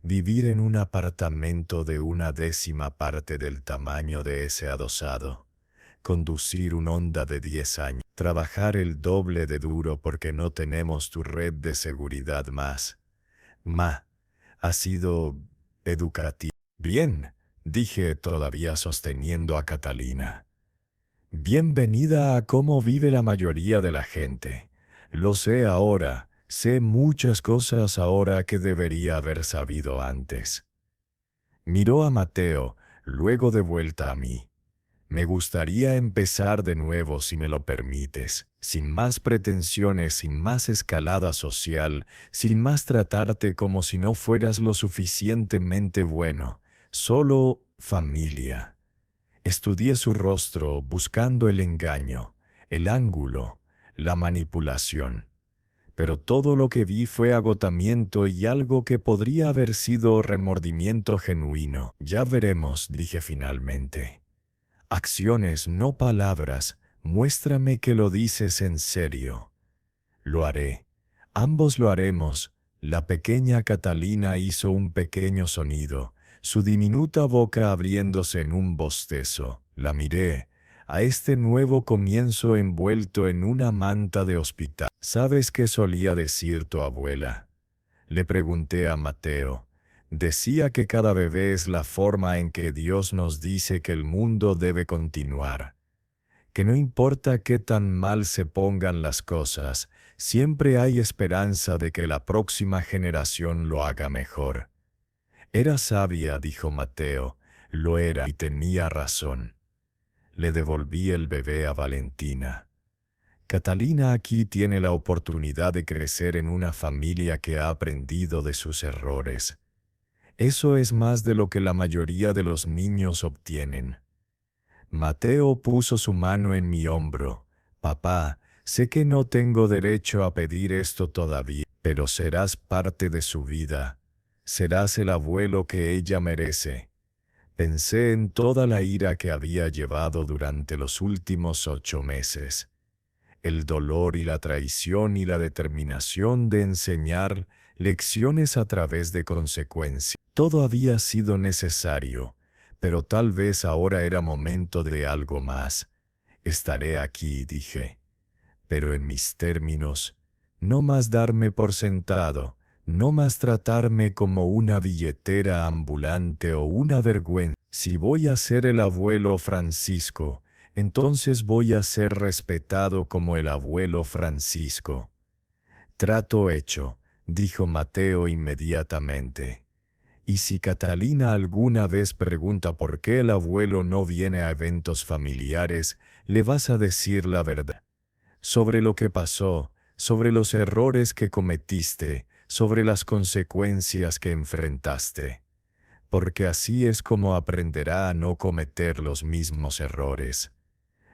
Vivir en un apartamento de 1/10 parte del tamaño de ese adosado. Conducir un Honda de 10 años. Trabajar el doble de duro porque no tenemos tu red de seguridad más. Ha sido educativo. Bien, dije todavía sosteniendo a Catalina. Bienvenida a cómo vive la mayoría de la gente. Lo sé ahora, sé muchas cosas ahora que debería haber sabido antes. Miró a Mateo, luego de vuelta a mí. Me gustaría empezar de nuevo si me lo permites, sin más pretensiones, sin más escalada social, sin más tratarte como si no fueras lo suficientemente bueno, solo familia. Estudié su rostro buscando el engaño, el ángulo, la manipulación. Pero todo lo que vi fue agotamiento y algo que podría haber sido remordimiento genuino. Ya veremos, dije finalmente. Acciones, no palabras, muéstrame que lo dices en serio. Lo haré. Ambos lo haremos. La pequeña Catalina hizo un pequeño sonido, su diminuta boca abriéndose en un bostezo. La miré, a este nuevo comienzo envuelto en una manta de hospital. ¿Sabes qué solía decir tu abuela? Le pregunté a Mateo. Decía que cada bebé es la forma en que Dios nos dice que el mundo debe continuar. Que no importa qué tan mal se pongan las cosas, siempre hay esperanza de que la próxima generación lo haga mejor. Era sabia, dijo Mateo, lo era y tenía razón. Le devolví el bebé a Valentina. Catalina aquí tiene la oportunidad de crecer en una familia que ha aprendido de sus errores. Eso es más de lo que la mayoría de los niños obtienen. Mateo puso su mano en mi hombro. Papá, sé que no tengo derecho a pedir esto todavía, pero serás parte de su vida. Serás el abuelo que ella merece. Pensé en toda la ira que había llevado durante los últimos 8 meses. El dolor y la traición y la determinación de enseñar lecciones a través de consecuencias. Todo había sido necesario, pero tal vez ahora era momento de algo más. Estaré aquí, dije, pero en mis términos, no más darme por sentado, no más tratarme como una billetera ambulante o una vergüenza. Si voy a ser el abuelo Francisco, entonces voy a ser respetado como el abuelo Francisco. Trato hecho, dijo Mateo inmediatamente. Y si Catalina alguna vez pregunta por qué el abuelo no viene a eventos familiares, le vas a decir la verdad. Sobre lo que pasó, sobre los errores que cometiste, sobre las consecuencias que enfrentaste. Porque así es como aprenderá a no cometer los mismos errores.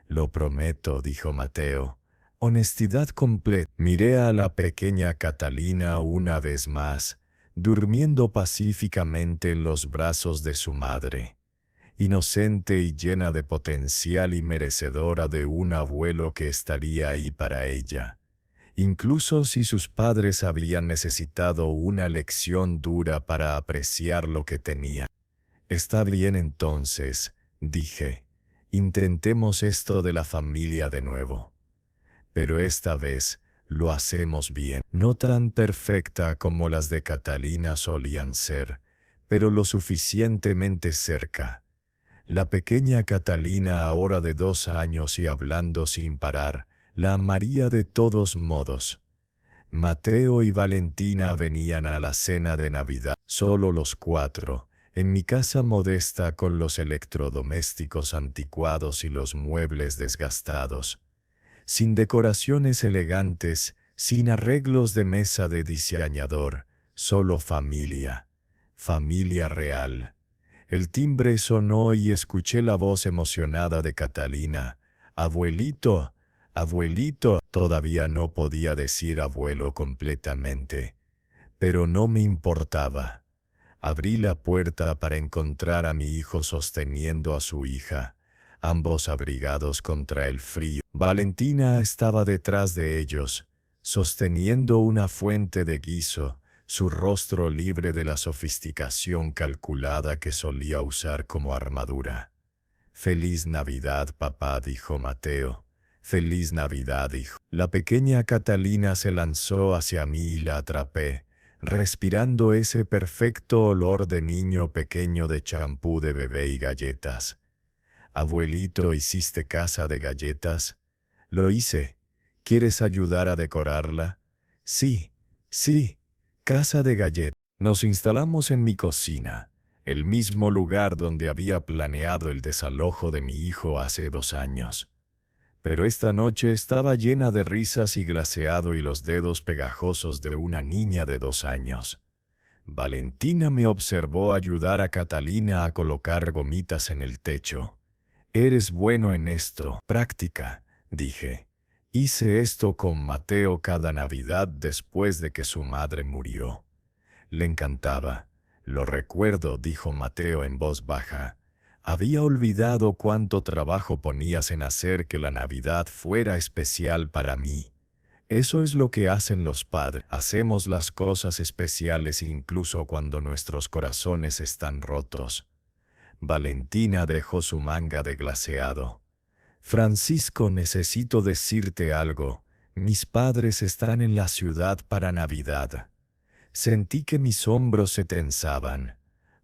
Lo prometo, dijo Mateo. Honestidad completa. Miré a la pequeña Catalina una vez más, durmiendo pacíficamente en los brazos de su madre, inocente y llena de potencial y merecedora de un abuelo que estaría ahí para ella, incluso si sus padres habían necesitado una lección dura para apreciar lo que tenía. Está bien entonces, dije, intentemos esto de la familia de nuevo. Pero esta vez, lo hacemos bien. No tan perfecta como las de Catalina solían ser, pero lo suficientemente cerca. La pequeña Catalina, ahora de 2 años y hablando sin parar, la amaría de todos modos. Mateo y Valentina venían a la cena de Navidad, solo los 4, en mi casa modesta con los electrodomésticos anticuados y los muebles desgastados. Sin decoraciones elegantes, sin arreglos de mesa de diseñador, solo familia. Familia real. El timbre sonó y escuché la voz emocionada de Catalina. «Abuelito, Abuelito, todavía no podía decir abuelo completamente, pero no me importaba. Abrí la puerta para encontrar a mi hijo sosteniendo a su hija, ambos abrigados contra el frío. Valentina estaba detrás de ellos, sosteniendo una fuente de guiso, su rostro libre de la sofisticación calculada que solía usar como armadura. «Feliz Navidad, papá», dijo Mateo. «Feliz Navidad, hijo». La pequeña Catalina se lanzó hacia mí y la atrapé, respirando ese perfecto olor de niño pequeño de champú de bebé y galletas. «Abuelito, ¿hiciste casa de galletas?» «Lo hice. ¿Quieres ayudar a decorarla?» «Sí, sí, casa de galletas». Nos instalamos en mi cocina, el mismo lugar donde había planeado el desalojo de mi hijo hace 2 años. Pero esta noche estaba llena de risas y glaseado y los dedos pegajosos de una niña de 2 años. Valentina me observó ayudar a Catalina a colocar gomitas en el techo. «Eres bueno en esto, práctica», dije. «Hice esto con Mateo cada Navidad después de que su madre murió». Le encantaba. «Lo recuerdo», dijo Mateo en voz baja. «Había olvidado cuánto trabajo ponías en hacer que la Navidad fuera especial para mí». Eso es lo que hacen los padres. Hacemos las cosas especiales incluso cuando nuestros corazones están rotos. Valentina dejó su manga de glaseado. «Francisco, necesito decirte algo. Mis padres están en la ciudad para Navidad». Sentí que mis hombros se tensaban.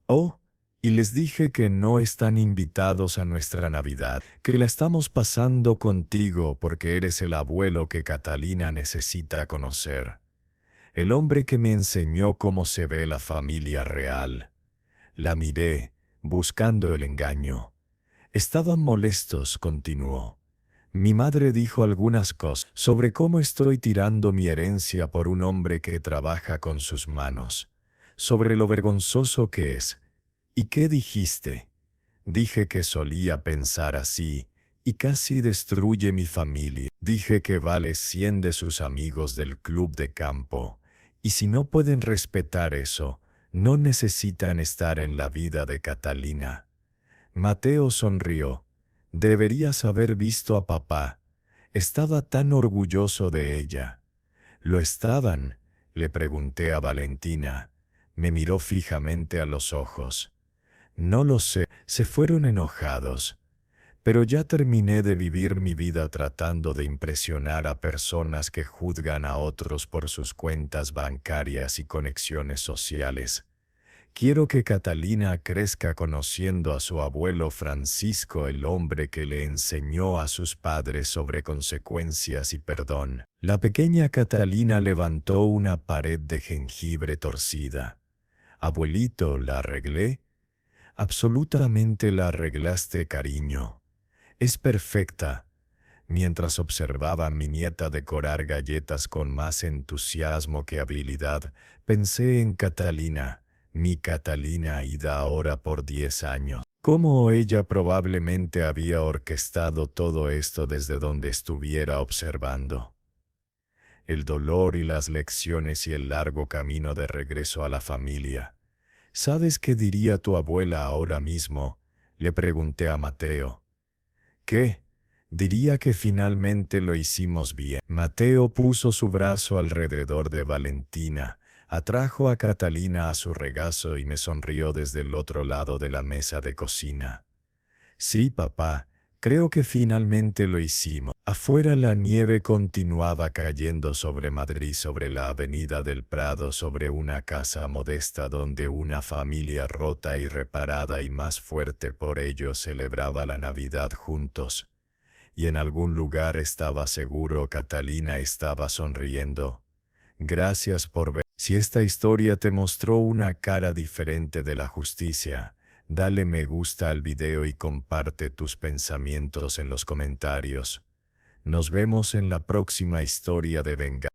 «Oh, y les dije que no están invitados a nuestra Navidad, que la estamos pasando contigo porque eres el abuelo que Catalina necesita conocer. El hombre que me enseñó cómo se ve la familia real». La miré, buscando el engaño. «Estaban molestos», continuó. «Mi madre dijo algunas cosas sobre cómo estoy tirando mi herencia por un hombre que trabaja con sus manos, sobre lo vergonzoso que es». «¿Y qué dijiste?» «Dije que solía pensar así, y casi destruye mi familia. Dije que vale 100 de sus amigos del club de campo, y si no pueden respetar eso, no necesitan estar en la vida de Catalina». Mateo sonrió. «Deberías haber visto a papá. Estaba tan orgulloso de ella». «¿Lo estaban?», le pregunté a Valentina. Me miró fijamente a los ojos. «No lo sé, se fueron enojados. Pero ya terminé de vivir mi vida tratando de impresionar a personas que juzgan a otros por sus cuentas bancarias y conexiones sociales. Quiero que Catalina crezca conociendo a su abuelo Francisco, el hombre que le enseñó a sus padres sobre consecuencias y perdón». La pequeña Catalina levantó una pared de jengibre torcida. «Abuelito, ¿la arreglé?» «Absolutamente la arreglaste, cariño. Es perfecta». Mientras observaba a mi nieta decorar galletas con más entusiasmo que habilidad, pensé en Catalina. Mi Catalina ida ahora por 10 años. Cómo ella probablemente había orquestado todo esto desde donde estuviera observando. El dolor y las lecciones y el largo camino de regreso a la familia. «¿Sabes qué diría tu abuela ahora mismo?», le pregunté a Mateo. «¿Qué?». «Diría que finalmente lo hicimos bien». Mateo puso su brazo alrededor de Valentina, atrajo a Catalina a su regazo y me sonrió desde el otro lado de la mesa de cocina. «Sí, papá, creo que finalmente lo hicimos». Afuera la nieve continuaba cayendo sobre Madrid, sobre la avenida del Prado, sobre una casa modesta donde una familia rota y reparada y más fuerte por ello celebraba la Navidad juntos. Y en algún lugar estaba seguro Catalina estaba sonriendo. «Gracias por ver». Si esta historia te mostró una cara diferente de la justicia, dale me gusta al video y comparte tus pensamientos en los comentarios. Nos vemos en la próxima historia de venganza.